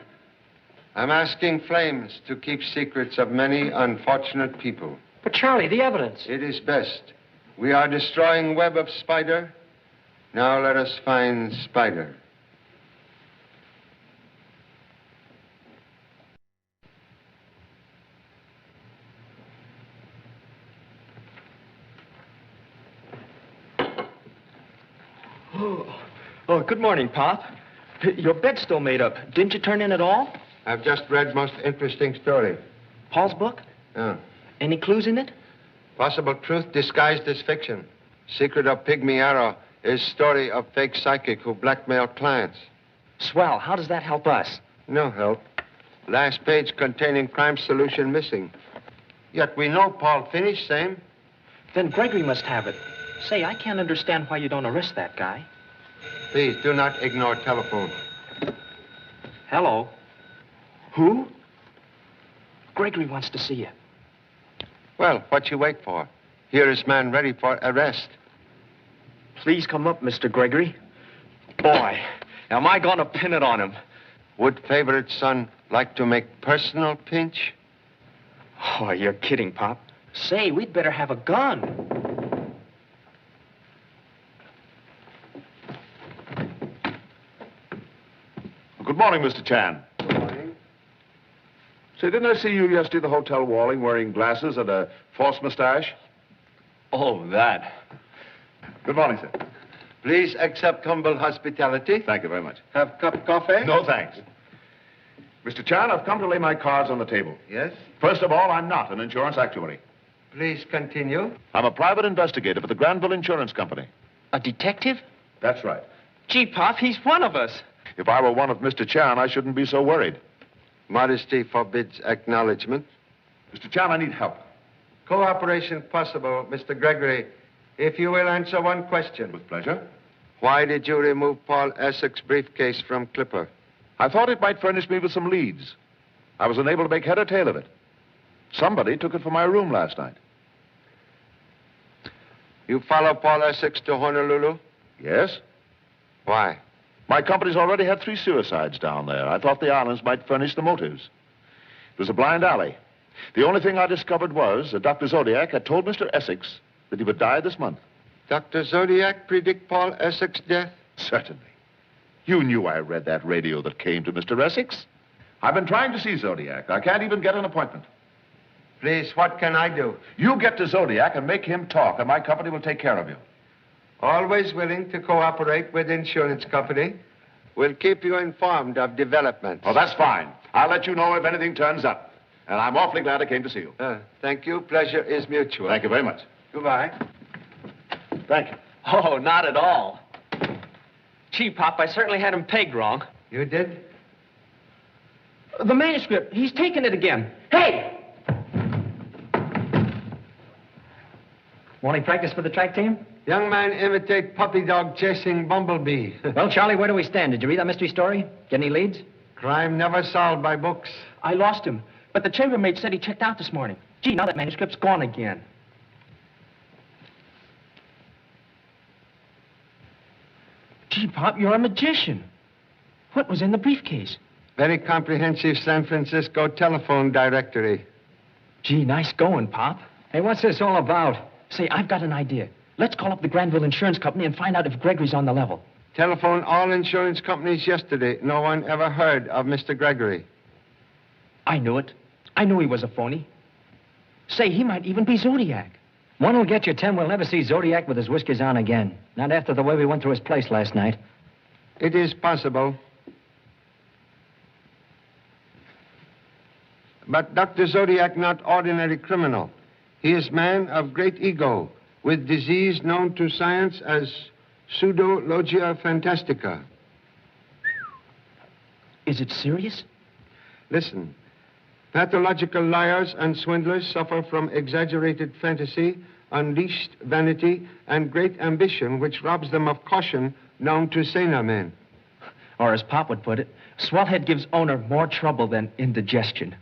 Speaker 5: I'm asking flames to keep secrets of many unfortunate people.
Speaker 13: But, Charlie, the evidence.
Speaker 5: It is best. We are destroying web of spider. Now let us find spider.
Speaker 19: Oh, good morning, Pop. Your bed's still made up. Didn't you turn in at all?
Speaker 5: I've just read most interesting story.
Speaker 19: Paul's book?
Speaker 5: Yeah.
Speaker 19: Any clues in it?
Speaker 5: Possible truth disguised as fiction. Secret of Pygmy Arrow is story of fake psychic who blackmail clients.
Speaker 19: Swell. How does that help us?
Speaker 5: No help. Last page containing crime solution missing. Yet we know Paul finished same.
Speaker 19: Then Gregory must have it. Say, I can't understand why you don't arrest that guy.
Speaker 5: Please, do not ignore telephone.
Speaker 19: Hello. Who? Gregory wants to see you.
Speaker 5: Well, what you wait for? Here is man ready for arrest.
Speaker 19: Please come up, Mr. Gregory. Boy, am I gonna pin it on him.
Speaker 5: Would favorite son like to make personal pinch?
Speaker 19: Oh, you're kidding, Pop. Say, we'd better have a gun.
Speaker 3: Good morning, Mr. Chan.
Speaker 5: Good morning.
Speaker 3: Say, didn't I see you yesterday at the Hotel Walling wearing glasses and a false mustache?
Speaker 9: Oh, that.
Speaker 3: Good morning, sir.
Speaker 5: Please accept humble hospitality.
Speaker 3: Thank you very much.
Speaker 5: Have cup of coffee?
Speaker 3: No, thanks. Mr. Chan, I've come to lay my cards on the table.
Speaker 5: Yes?
Speaker 3: First of all, I'm not an insurance actuary.
Speaker 5: Please continue.
Speaker 3: I'm a private investigator for the Granville Insurance Company.
Speaker 19: A detective?
Speaker 3: That's right.
Speaker 19: Gee, Pop, he's one of us.
Speaker 3: If I were one of Mr. Chan, I shouldn't be so worried.
Speaker 5: Modesty forbids acknowledgement.
Speaker 3: Mr. Chan, I need help.
Speaker 5: Cooperation possible, Mr. Gregory, if you will answer one question.
Speaker 3: With pleasure.
Speaker 5: Why did you remove Paul Essex's briefcase from Clipper?
Speaker 3: I thought it might furnish me with some leads. I was unable to make head or tail of it. Somebody took it from my room last night.
Speaker 5: You follow Paul Essex to Honolulu?
Speaker 3: Yes?
Speaker 5: Why?
Speaker 3: My company's already had 3 suicides down there. I thought the islands might furnish the motives. It was a blind alley. The only thing I discovered was that Dr. Zodiac had told Mr. Essex that he would die this month.
Speaker 5: Dr. Zodiac predict Paul Essex's death?
Speaker 3: Certainly. You knew I read that radio that came to Mr. Essex. I've been trying to see Zodiac. I can't even get an appointment.
Speaker 5: Please, what can I do?
Speaker 3: You get to Zodiac and make him talk, and my company will take care of you.
Speaker 5: Always willing to cooperate with insurance company. We'll keep you informed of developments.
Speaker 3: Oh, that's fine. I'll let you know if anything turns up. And I'm awfully glad I came to see you.
Speaker 5: Thank you. Pleasure is mutual.
Speaker 3: Thank you very much.
Speaker 5: Goodbye.
Speaker 3: Thank you.
Speaker 2: Oh, not at all. Gee, Pop, I certainly had him pegged wrong.
Speaker 5: You did?
Speaker 2: The manuscript. He's taken it again. Hey!
Speaker 20: Morning practice for the track team?
Speaker 5: Young man imitate puppy dog chasing bumblebee.
Speaker 20: Well, Charlie, where do we stand? Did you read that mystery story? Get any leads?
Speaker 5: Crime never solved by books.
Speaker 2: I lost him, but the chambermaid said he checked out this morning. Gee, now that manuscript's gone again. Gee, Pop, you're a magician. What was in the briefcase?
Speaker 5: Very comprehensive San Francisco telephone directory.
Speaker 2: Gee, nice going, Pop.
Speaker 20: Hey, what's this all about?
Speaker 2: Say, I've got an idea. Let's call up the Granville Insurance Company and find out if Gregory's on the level.
Speaker 5: Telephoned all insurance companies yesterday. No one ever heard of Mr. Gregory.
Speaker 2: I knew it. I knew he was a phony. Say, he might even be Zodiac.
Speaker 20: One will get you, Tim. We'll never see Zodiac with his whiskers on again. Not after the way we went through his place last night.
Speaker 5: It is possible. But Dr. Zodiac not ordinary criminal. He is man of great ego, with disease known to science as pseudologia fantastica.
Speaker 2: Is it serious?
Speaker 5: Listen. Pathological liars and swindlers suffer from exaggerated fantasy, unleashed vanity, and great ambition, which robs them of caution known to saner men.
Speaker 2: Or as Pop would put it, swellhead gives owner more trouble than indigestion.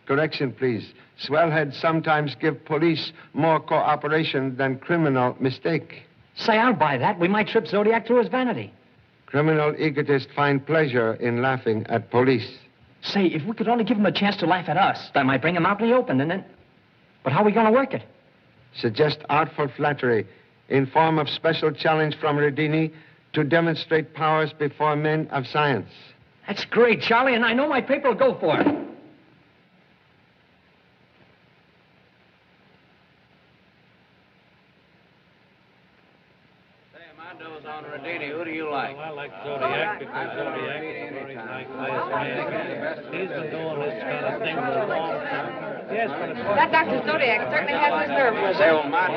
Speaker 5: Correction, please. Swellheads sometimes give police more cooperation than criminal mistake.
Speaker 20: Say, I'll buy that. We might trip Zodiac through his vanity.
Speaker 5: Criminal egotists find pleasure in laughing at police.
Speaker 2: Say, if we could only give him a chance to laugh at us.
Speaker 20: That might bring him out in the open, and then... But how are we going to work it?
Speaker 5: Suggest artful flattery in form of special challenge from Redini to demonstrate powers before men of science.
Speaker 20: That's great, Charlie, and I know my paper will go for it.
Speaker 21: On Radini, who do you like?
Speaker 22: Well, I like Zodiac because Zodiac is a very nice man. He's been doing this kind of thing for a long time. Yes, but it's...
Speaker 8: That Dr. Zodiac certainly has his nerve with
Speaker 21: Say,
Speaker 8: him.
Speaker 21: well, Matt,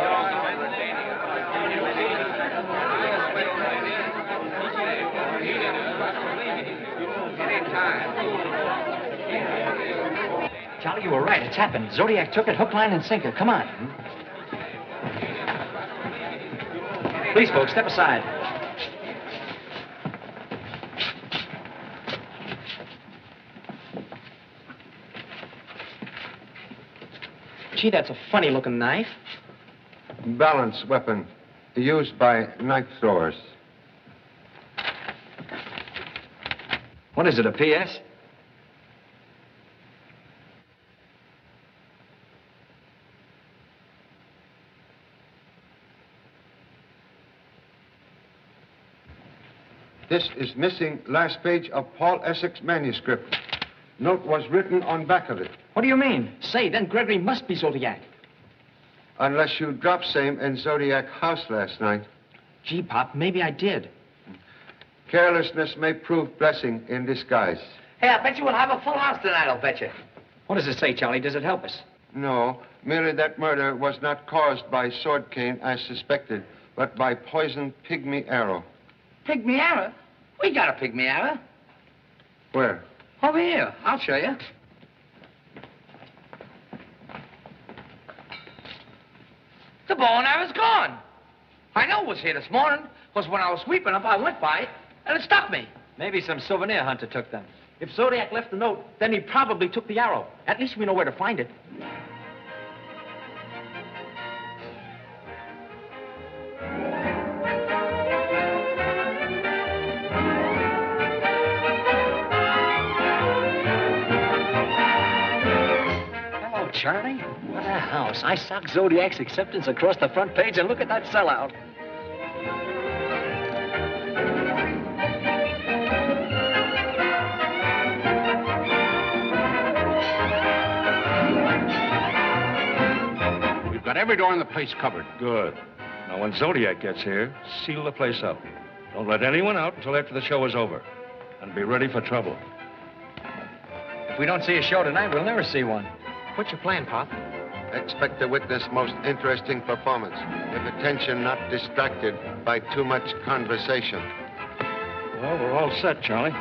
Speaker 20: Charlie, you were right. It's happened. Zodiac took it hook, line, and sinker. Come on. Please, folks, step aside.
Speaker 2: Gee, that's a funny-looking knife.
Speaker 5: Balance weapon used by knife throwers.
Speaker 20: What is it, a P.S.?
Speaker 5: This is missing last page of Paul Essex manuscript. Note was written on back of it.
Speaker 2: What do you mean? Say, then Gregory must be Zodiac.
Speaker 5: Unless you dropped same in Zodiac house last night.
Speaker 2: Gee, Pop, maybe I did.
Speaker 5: Carelessness may prove blessing in disguise.
Speaker 11: Hey, I bet you we'll have a full house tonight, I'll bet you.
Speaker 20: What does it say, Charlie? Does it help us?
Speaker 5: No, merely that murder was not caused by sword cane as suspected, but by poisoned pygmy arrow.
Speaker 11: Pygmy arrow? We got a pygmy arrow.
Speaker 5: Where?
Speaker 11: Over here. I'll show you. The bow and arrow's gone. I know it was here this morning, because when I was sweeping up, I went by it, and it stuck me.
Speaker 20: Maybe some souvenir hunter took them.
Speaker 2: If Zodiac left the note, then he probably took the arrow. At least we know where to find it.
Speaker 20: Charlie? What a house. I socked Zodiac's acceptance across the front page, and look at that sellout.
Speaker 14: We've got every door in the place covered.
Speaker 17: Good. Now, when Zodiac gets here, seal the place up. Don't let anyone out until after the show is over. And be ready for trouble.
Speaker 20: If we don't see a show tonight, we'll never see one.
Speaker 5: What's your plan, Pop? Expect to witness most interesting performance, with attention not distracted by too much conversation.
Speaker 17: Well, we're all set, Charlie.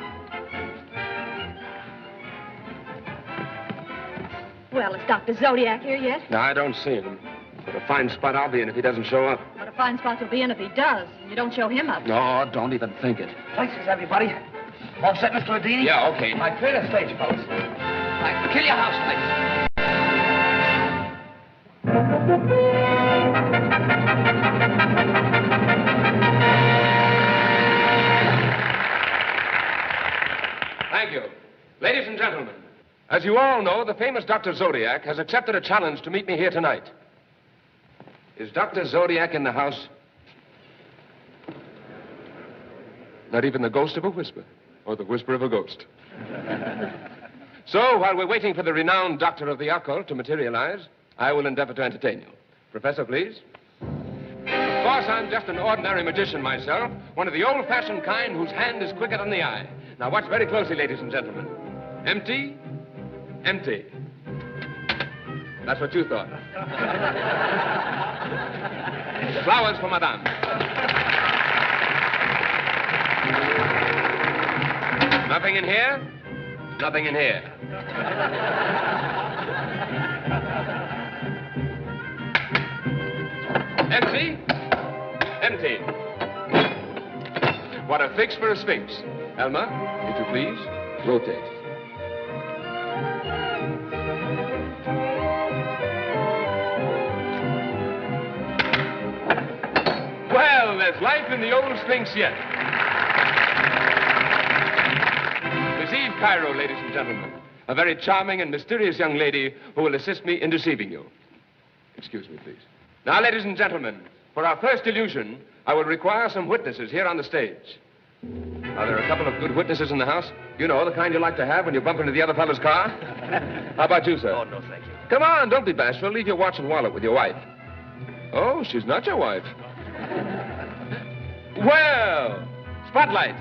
Speaker 6: Well, is Dr. Zodiac here yet?
Speaker 12: No, I don't see him. What a fine spot I'll be in if he doesn't show up.
Speaker 6: What a fine spot you'll be in if he does. You don't show him up.
Speaker 12: No, don't even think it.
Speaker 11: Places, everybody. All set, Mr. Adini?
Speaker 12: Yeah, okay.
Speaker 11: Right, clear the stage, fellas. Right, kill your house lights.
Speaker 12: Thank you. Ladies and gentlemen, as you all know, the famous Dr. Zodiac has accepted a challenge to meet me here tonight. Is Dr. Zodiac in the house? Not even the ghost of a whisper, or the whisper of a ghost. So, while we're waiting for the renowned doctor of the occult to materialize, I will endeavor to entertain you. Professor, please. Of course, I'm just an ordinary magician myself, one of the old-fashioned kind whose hand is quicker than the eye. Now, watch very closely, ladies and gentlemen. Empty, empty. That's what you thought. Flowers for Madame. Nothing in here? Nothing in here. Empty? Empty. What a fix for a sphinx. Elma, if you please, rotate. Well, there's life in the old sphinx yet. Miss Eve Cairo, ladies and gentlemen. A very charming and mysterious young lady who will assist me in deceiving you. Excuse me, please. Now, ladies and gentlemen, for our first illusion, I will require some witnesses here on the stage. Are there a couple of good witnesses in the house? You know, the kind you like to have when you bump into the other fellow's car? How about you, sir?
Speaker 11: Oh, no, thank you.
Speaker 12: Come on, don't be bashful. Leave your watch and wallet with your wife. Oh, she's not your wife. Well, spotlight.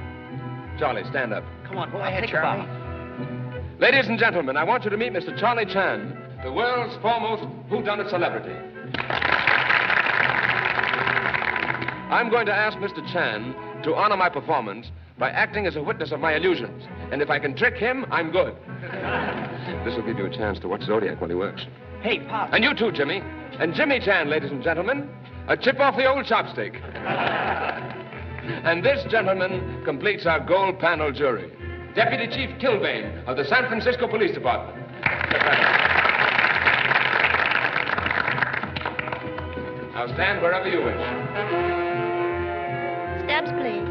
Speaker 12: Charlie, stand up.
Speaker 11: Come on, go ahead, Charlie.
Speaker 12: Ladies and gentlemen, I want you to meet Mr. Charlie Chan, the world's foremost whodunit celebrity. I'm going to ask Mr. Chan to honor my performance by acting as a witness of my illusions. And if I can trick him, I'm good. This will give you a chance to watch Zodiac while he works.
Speaker 11: Hey, Pop.
Speaker 12: And you too, Jimmy. And Jimmy Chan, ladies and gentlemen, a chip off the old chopstick. And this gentleman completes our gold panel jury. Deputy Chief Kilbane of the San Francisco Police Department. Now stand wherever you wish.
Speaker 7: Stabs, please.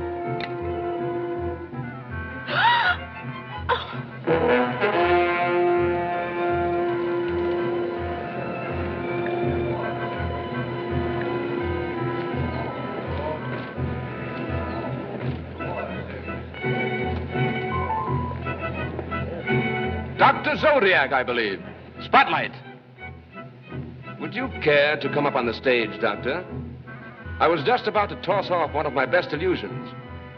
Speaker 12: Dr. Zodiac, I believe. Spotlight. Would you care to come up on the stage, Doctor? I was just about to toss off one of my best illusions.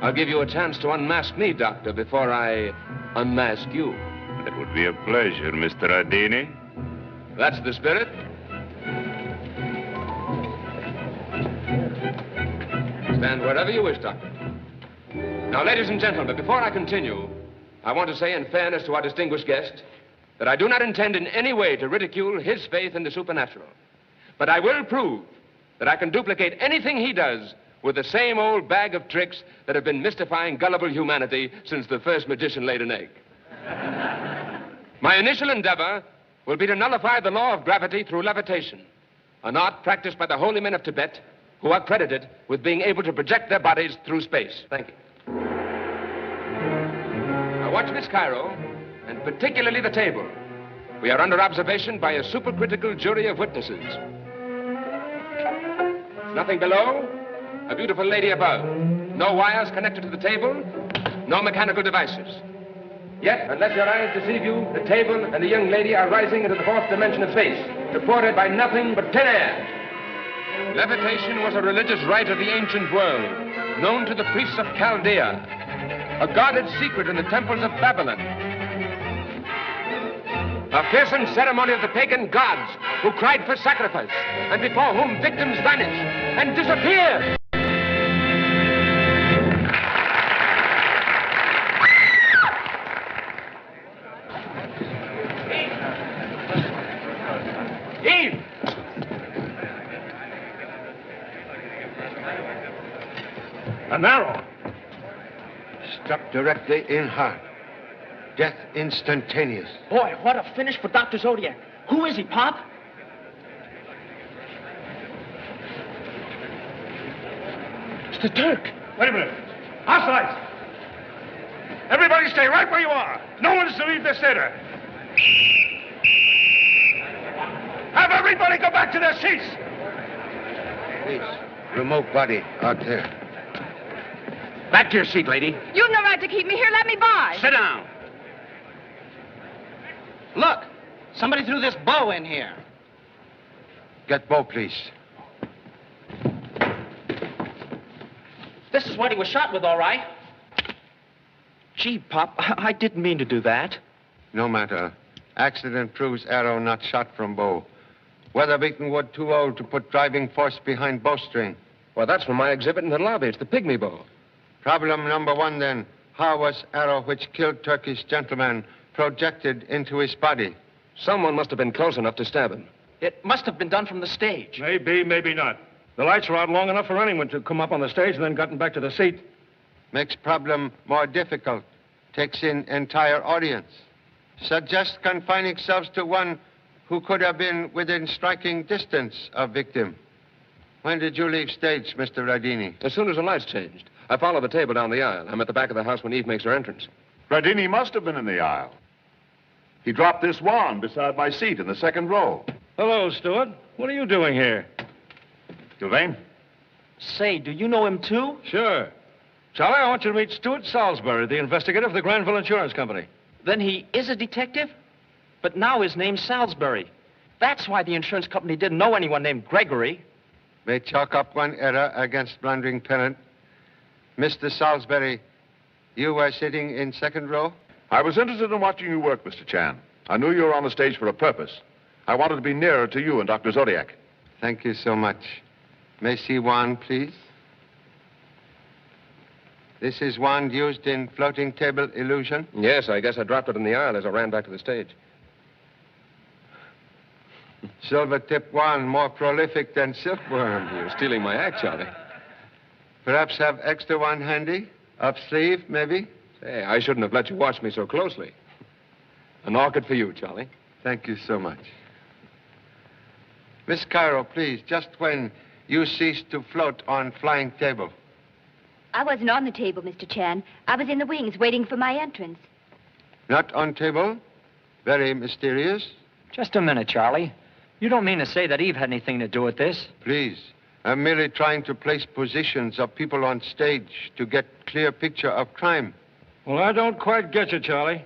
Speaker 12: I'll give you a chance to unmask me, Doctor, before I unmask you.
Speaker 15: That would be a pleasure, Mr. Adini.
Speaker 12: That's the spirit. Stand wherever you wish, Doctor. Now, ladies and gentlemen, before I continue, I want to say in fairness to our distinguished guest that I do not intend in any way to ridicule his faith in the supernatural. But I will prove that I can duplicate anything he does with the same old bag of tricks that have been mystifying gullible humanity since the first magician laid an egg. My initial endeavor will be to nullify the law of gravity through levitation, an art practiced by the holy men of Tibet who are credited with being able to project their bodies through space. Thank you. Now watch Miss Cairo, and particularly the table. We are under observation by a supercritical jury of witnesses. Nothing below, a beautiful lady above. No wires connected to the table, no mechanical devices. Yet, unless your eyes deceive you, the table and the young lady are rising into the fourth dimension of space, supported by nothing but thin air. Levitation was a religious rite of the ancient world, known to the priests of Chaldea, a guarded secret in the temples of Babylon. A fearsome ceremony of the pagan gods who cried for sacrifice and before whom victims vanished and disappeared.
Speaker 17: Eve! An arrow.
Speaker 5: Struck directly in heart. Death instantaneous.
Speaker 13: Boy, what a finish for Dr. Zodiac. Who is he, Pop?
Speaker 17: It's the Turk. Wait a minute. Hostiles! Everybody stay right where you are. No one is to leave this theater. Have everybody go back to their seats.
Speaker 5: Please, remote body out there.
Speaker 9: Back to your seat, lady.
Speaker 8: You've no right to keep me here. Let me by.
Speaker 9: Sit down.
Speaker 13: Look, somebody threw this bow in here.
Speaker 5: Get Bo, please.
Speaker 13: This is what he was shot with, all right. Gee, Pop, I didn't mean to do that.
Speaker 5: No matter. Accident proves arrow not shot from bow. Weather-beaten wood too old to put driving force behind bowstring.
Speaker 12: Well, that's from my exhibit in the lobby. It's the pygmy bow.
Speaker 5: Problem number one, then. How was arrow which killed Turkish gentleman projected into his body?
Speaker 12: Someone must have been close enough to stab him.
Speaker 13: It must have been done from the stage.
Speaker 17: Maybe, maybe not. The lights were out long enough for anyone to come up on the stage and then gotten back to the seat.
Speaker 5: Makes problem more difficult. Takes in entire audience. Suggest confining selves to one who could have been within striking distance of victim. When did you leave stage, Mr. Radini?
Speaker 12: As soon as the lights changed. I followed the table down the aisle. I'm at the back of the house when Eve makes her entrance.
Speaker 3: Radini must have been in the aisle. He dropped this wand beside my seat in the second row.
Speaker 17: Hello, Stewart. What are you doing here?
Speaker 3: Sylvain?
Speaker 13: Say, do you know him too?
Speaker 17: Sure. Charlie, I want you to meet Stuart Salisbury, the investigator for the Granville Insurance Company.
Speaker 13: Then he is a detective? But now his name's Salisbury. That's why the insurance company didn't know anyone named Gregory.
Speaker 5: May chalk up one error against blundering parent. Mr. Salisbury, you were sitting in second row?
Speaker 3: I was interested in watching you work, Mr. Chan. I knew you were on the stage for a purpose. I wanted to be nearer to you and Dr. Zodiac.
Speaker 5: Thank you so much. May see wand, please. This is wand used in floating table illusion?
Speaker 12: Yes, I guess I dropped it in the aisle as I ran back to the stage.
Speaker 5: Silver tip wand, more prolific than silkworm.
Speaker 12: You're stealing my act, Charlie.
Speaker 5: Perhaps have extra one handy? Up sleeve, maybe?
Speaker 12: Say, I shouldn't have let you watch me so closely. An orchid for you, Charlie.
Speaker 5: Thank you so much. Miss Cairo, please, just when you ceased to float on flying table.
Speaker 7: I wasn't on the table, Mr. Chan. I was in the wings waiting for my entrance.
Speaker 5: Not on table? Very mysterious.
Speaker 20: Just a minute, Charlie. You don't mean to say that Eve had anything to do with this?
Speaker 5: Please. I'm merely trying to place positions of people on stage to get clear picture of crime.
Speaker 17: Well, I don't quite get you, Charlie.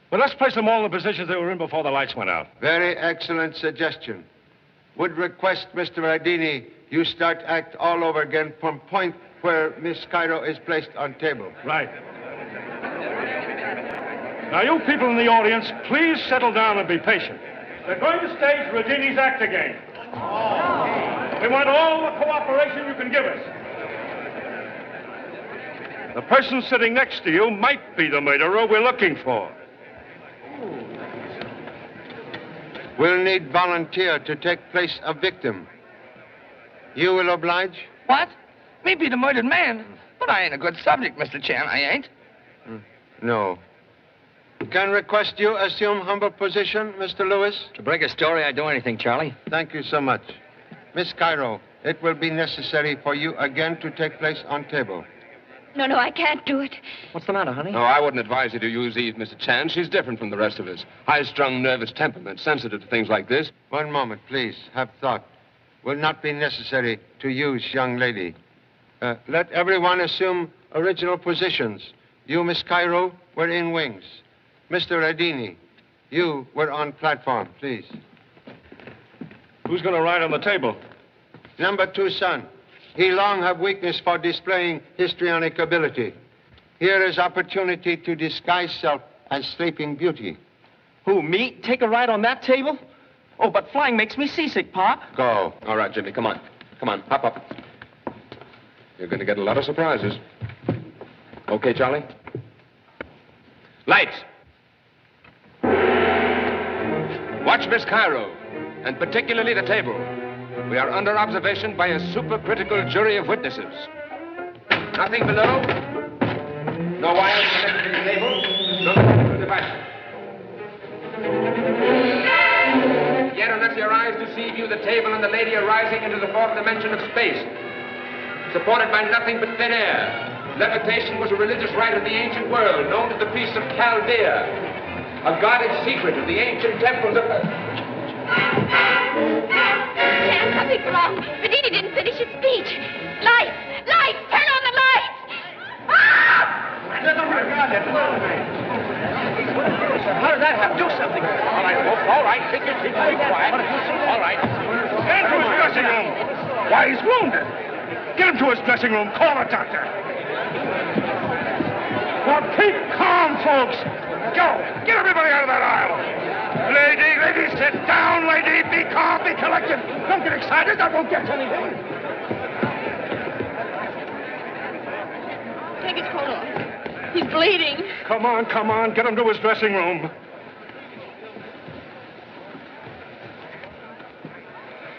Speaker 17: But let's place them all in the positions they were in before the lights went out.
Speaker 5: Very excellent suggestion. Would request, Mr. Radini, you start act all over again from point where Miss Cairo is placed on table.
Speaker 17: Right. Now, you people in the audience, please settle down and be patient. They're going to stage Radini's act again. We want all the cooperation you can give us. The person sitting next to you might be the murderer we're looking for.
Speaker 5: We'll need volunteer to take place of victim. You will oblige?
Speaker 11: What? Me be the murdered man? But I ain't a good subject, Mr. Chan, I ain't.
Speaker 5: No. Can request you assume humble position, Mr. Lewis?
Speaker 20: To break a story, I'd do anything, Charlie.
Speaker 5: Thank you so much. Miss Cairo, it will be necessary for you again to take place on table.
Speaker 7: No, I can't do it.
Speaker 13: What's the matter, honey?
Speaker 12: No, I wouldn't advise you to use Eve, Mr. Chan. She's different from the rest of us. High-strung, nervous temperament, sensitive to things like this.
Speaker 5: One moment, please. Have thought. Will not be necessary to use young lady. Let everyone assume original positions. You, Miss Cairo, were in wings. Mr. Radini, you were on platform, please.
Speaker 17: Who's going to ride on the table?
Speaker 5: Number 2 son. He long have weakness for displaying histrionic ability. Here is opportunity to disguise self as Sleeping Beauty.
Speaker 13: Who, me? Take a ride on that table? Oh, but flying makes me seasick, Pop.
Speaker 5: Go.
Speaker 12: All right, Jimmy, come on. Come on, hop up. You're going to get a lot of surprises. Okay, Charlie? Lights. Watch Miss Cairo, and particularly the table. We are under observation by a supercritical jury of witnesses. Nothing below. No wires connected to the table. No electrical device. Yet, unless your eyes deceive you, the table and the lady are rising into the fourth dimension of space, supported by nothing but thin air. Levitation was a religious rite of the ancient world, known as the priests of Chaldea, a guarded secret of the ancient temples of...
Speaker 7: Chan, something's wrong. Radini didn't finish his speech. Lights! Lights! Turn on the lights!
Speaker 13: How did that happen? Do something. All right, folks, all right. Take your seat. Be quiet. All right.
Speaker 17: Get him to his dressing room. Why, he's wounded. Get him to his dressing room. Call a doctor. Now, keep calm, folks. Go. Get everybody out of that aisle. Lady, sit down, lady. Be calm, be collected. Don't get excited. That won't get you anything.
Speaker 6: Take his coat off. He's bleeding.
Speaker 17: Come on. Get him to his dressing room.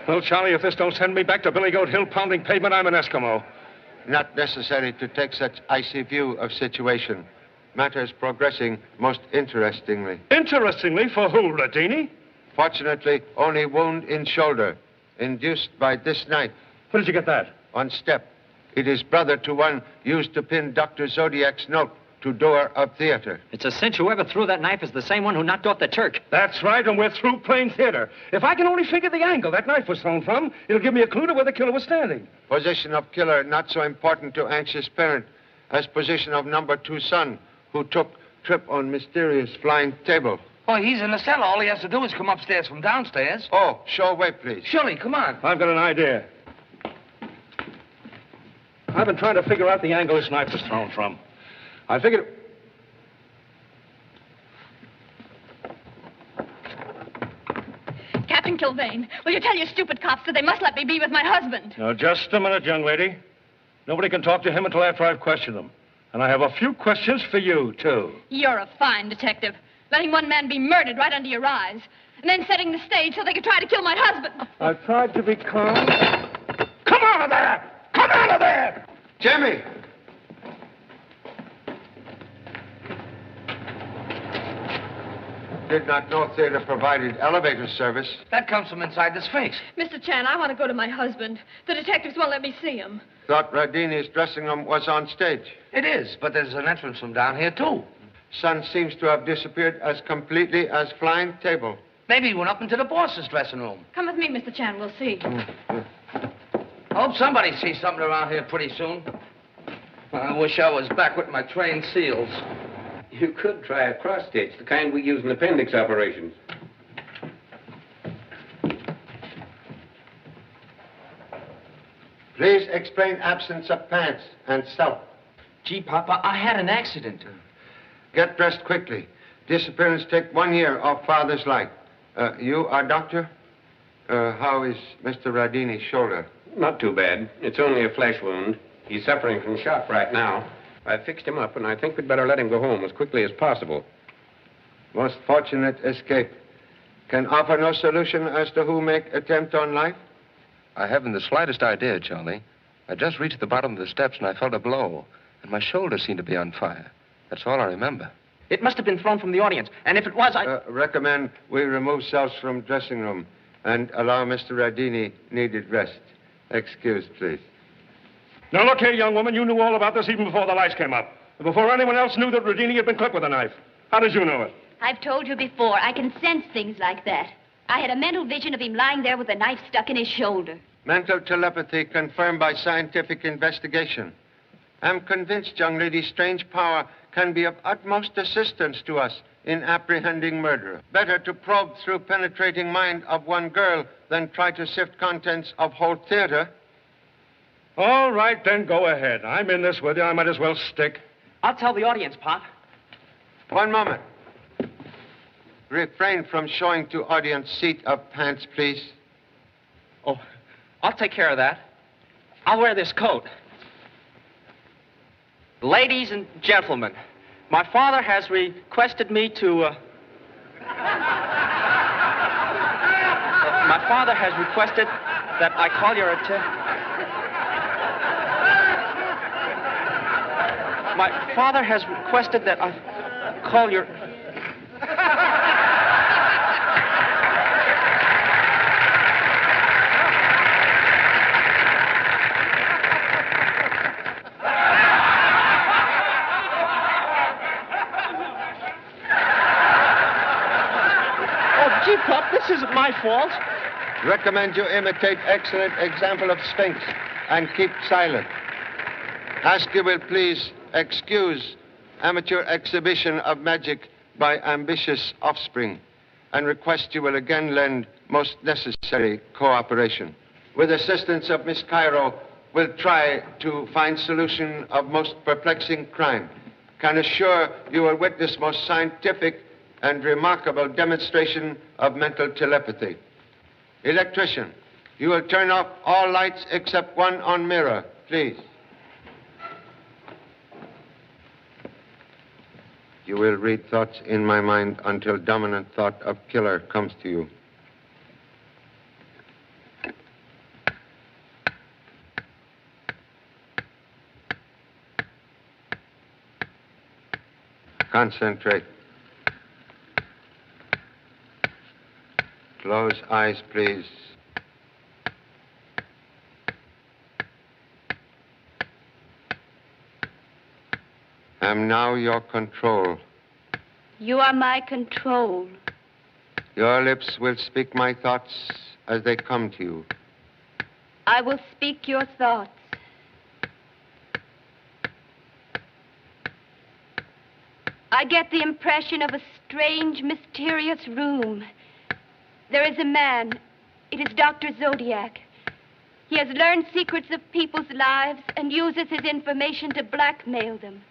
Speaker 17: Well, Charlie, if this don't send me back to Billy Goat Hill pounding pavement, I'm an Eskimo.
Speaker 5: Not necessary to take such icy view of situation. Matters progressing most interestingly.
Speaker 17: Interestingly? For who, Radini?
Speaker 5: Fortunately, only wound in shoulder, induced by this knife.
Speaker 17: Where did you get that?
Speaker 5: On step. It is brother to one used to pin Dr. Zodiac's note to door of theater.
Speaker 20: It's a cinch whoever threw that knife is the same one who knocked off the Turk.
Speaker 17: That's right, and we're through playing theater. If I can only figure the angle that knife was thrown from, it'll give me a clue to where the killer was standing.
Speaker 5: Position of killer not so important to anxious parent as position of number 2 son who took trip on mysterious flying table.
Speaker 11: Oh, he's in the cellar. All he has to do is come upstairs from downstairs.
Speaker 5: Oh, show way, please.
Speaker 11: Surely, come on.
Speaker 17: I've got an idea. I've been trying to figure out the angle this knife was thrown from. I figured...
Speaker 6: Captain Kilvane, will you tell your stupid cops that they must let me be with my husband?
Speaker 17: Now, just a minute, young lady. Nobody can talk to him until after I've questioned him. And I have a few questions for you, too.
Speaker 6: You're a fine detective. Letting one man be murdered right under your eyes. And then setting the stage so they could try to kill my husband.
Speaker 17: I've tried to be calm. Come out of there! Come out of there!
Speaker 5: Jimmy! Did not know theater provided elevator service.
Speaker 11: That comes from inside the Sphinx.
Speaker 6: Mr. Chan, I want to go to my husband. The detectives won't let me see him.
Speaker 5: Thought Radini's dressing room was on stage.
Speaker 11: It is, but there's an entrance from down here, too.
Speaker 5: Son seems to have disappeared as completely as flying table.
Speaker 11: Maybe he went up into the boss's dressing room.
Speaker 6: Come with me, Mr. Chan. We'll see.
Speaker 11: I hope somebody sees something around here pretty soon. I wish I was back with my trained seals.
Speaker 9: You could try a cross-stitch, the kind we use in appendix operations.
Speaker 5: Please explain absence of pants and self.
Speaker 13: Gee, Papa, I had an accident.
Speaker 5: Get dressed quickly. Disappearance take 1 year of father's life. You are doctor? How is Mr. Radini's shoulder?
Speaker 9: Not too bad. It's only a flesh wound. He's suffering from shock right now. I fixed him up, and I think we'd better let him go home as quickly as possible.
Speaker 5: Most fortunate escape. Can offer no solution as to who make attempt on life?
Speaker 12: I haven't the slightest idea, Charlie. I just reached the bottom of the steps and I felt a blow, and my shoulder seemed to be on fire. That's all I remember.
Speaker 13: It must have been thrown from the audience, and if it was, I...
Speaker 5: Recommend we remove cells from dressing room and allow Mr. Radini needed rest. Excuse, please.
Speaker 17: Now, look here, young woman. You knew all about this even before the lights came up. Before anyone else knew that Rodini had been clipped with a knife. How did you know it?
Speaker 7: I've told you before, I can sense things like that. I had a mental vision of him lying there with a knife stuck in his shoulder.
Speaker 5: Mental telepathy confirmed by scientific investigation. I'm convinced young lady strange power can be of utmost assistance to us in apprehending murderer. Better to probe through penetrating mind of one girl than try to sift contents of whole theater.
Speaker 17: All right, then go ahead. I'm in this with you. I might as well stick.
Speaker 13: I'll tell the audience, Pop.
Speaker 5: One moment. Refrain from showing to audience seat of pants, please.
Speaker 13: Oh, I'll take care of that. I'll wear this coat. Ladies and gentlemen, my father has requested me to... my father has requested that I call your attention... My father has requested that I call your... Oh, gee, Pop, this isn't my fault.
Speaker 5: Recommend you imitate excellent example of Sphinx and keep silent. Ask you will please excuse amateur exhibition of magic by ambitious offspring and request you will again lend most necessary cooperation. With assistance of Miss Cairo, we'll try to find solution of most perplexing crime. Can assure you will witness most scientific and remarkable demonstration of mental telepathy. Electrician, you will turn off all lights except one on mirror, please. You will read thoughts in my mind until dominant thought of killer comes to you. Concentrate. Close eyes, please. I'm now your control.
Speaker 7: You are my control.
Speaker 5: Your lips will speak my thoughts as they come to you.
Speaker 7: I will speak your thoughts. I get the impression of a strange, mysterious room. There is a man. It is Dr. Zodiac. He has learned secrets of people's lives and uses his information to blackmail them.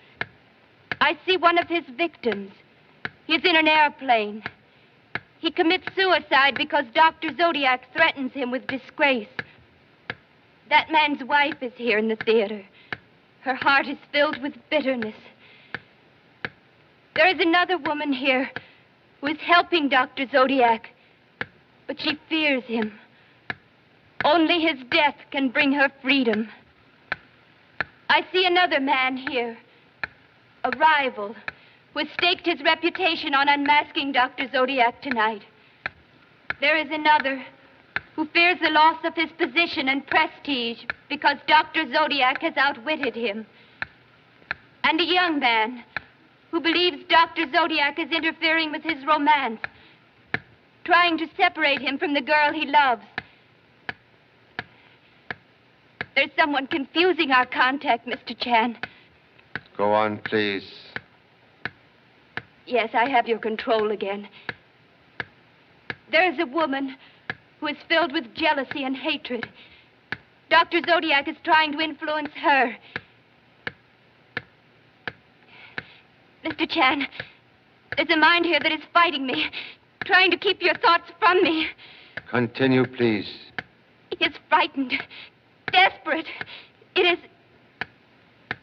Speaker 7: I see one of his victims. He is in an airplane. He commits suicide because Dr. Zodiac threatens him with disgrace. That man's wife is here in the theater. Her heart is filled with bitterness. There is another woman here who is helping Dr. Zodiac, but she fears him. Only his death can bring her freedom. I see another man here, a rival, who has staked his reputation on unmasking Dr. Zodiac tonight. There is another who fears the loss of his position and prestige because Dr. Zodiac has outwitted him. And a young man who believes Dr. Zodiac is interfering with his romance, trying to separate him from the girl he loves. There's someone confusing our contact, Mr. Chan.
Speaker 5: Go on, please.
Speaker 7: Yes, I have your control again. There is a woman who is filled with jealousy and hatred. Dr. Zodiac is trying to influence her. Mr. Chan, there's a mind here that is fighting me, trying to keep your thoughts from me.
Speaker 5: Continue, please.
Speaker 7: He is frightened, desperate. It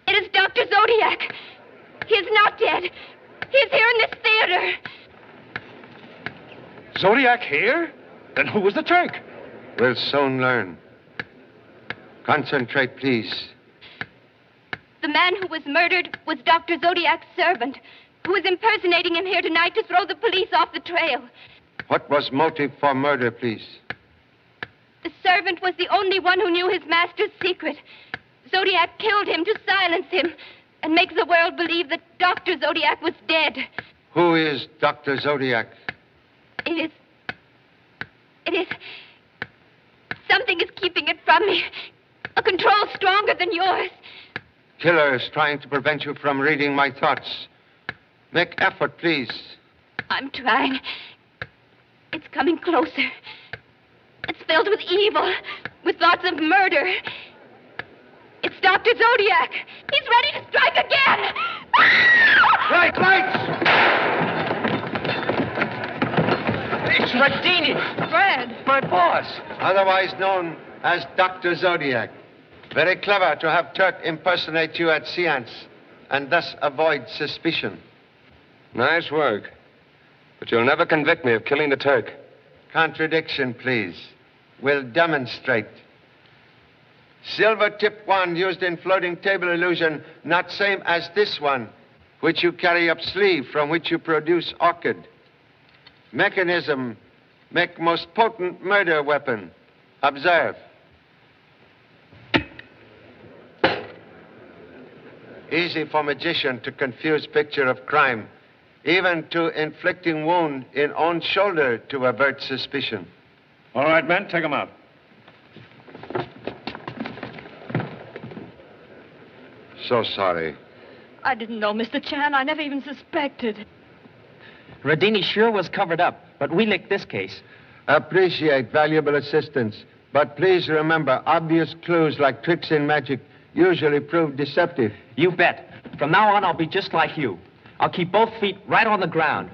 Speaker 7: is Dr. Zodiac. He is not dead. He is here in this theater.
Speaker 17: Zodiac here? Then who was the Turk?
Speaker 5: We'll soon learn. Concentrate, please.
Speaker 7: The man who was murdered was Dr. Zodiac's servant, who was impersonating him here tonight to throw the police off the trail.
Speaker 5: What was motive for murder, please?
Speaker 7: The servant was the only one who knew his master's secret. Zodiac killed him to silence him and make the world believe that Dr. Zodiac was dead.
Speaker 5: Who is Dr. Zodiac?
Speaker 7: It is... Something is keeping it from me. A control stronger than yours.
Speaker 5: Killer is trying to prevent you from reading my thoughts. Make effort, please.
Speaker 7: I'm trying. It's coming closer. It's filled with evil, with thoughts of murder. It's Dr. Zodiac. He's ready to strike again.
Speaker 5: Lights!
Speaker 13: It's Radini.
Speaker 6: Fred.
Speaker 13: My boss.
Speaker 5: Otherwise known as Dr. Zodiac. Very clever to have Turk impersonate you at seance and thus avoid suspicion.
Speaker 12: Nice work. But you'll never convict me of killing the Turk.
Speaker 5: Contradiction, please. We'll demonstrate. Silver tip wand used in floating table illusion, not same as this one, which you carry up sleeve, from which you produce orchid. Mechanism, make most potent murder weapon. Observe. Easy for magician to confuse picture of crime, even to inflicting wound in own shoulder to avert suspicion.
Speaker 17: All right, men, take him out.
Speaker 5: So sorry.
Speaker 6: I didn't know, Mr. Chan. I never even suspected.
Speaker 13: Radini sure was covered up, but we licked this case.
Speaker 5: Appreciate valuable assistance, but please remember, obvious clues like tricks in magic usually prove deceptive.
Speaker 13: You bet. From now on, I'll be just like you. I'll keep both feet right on the ground.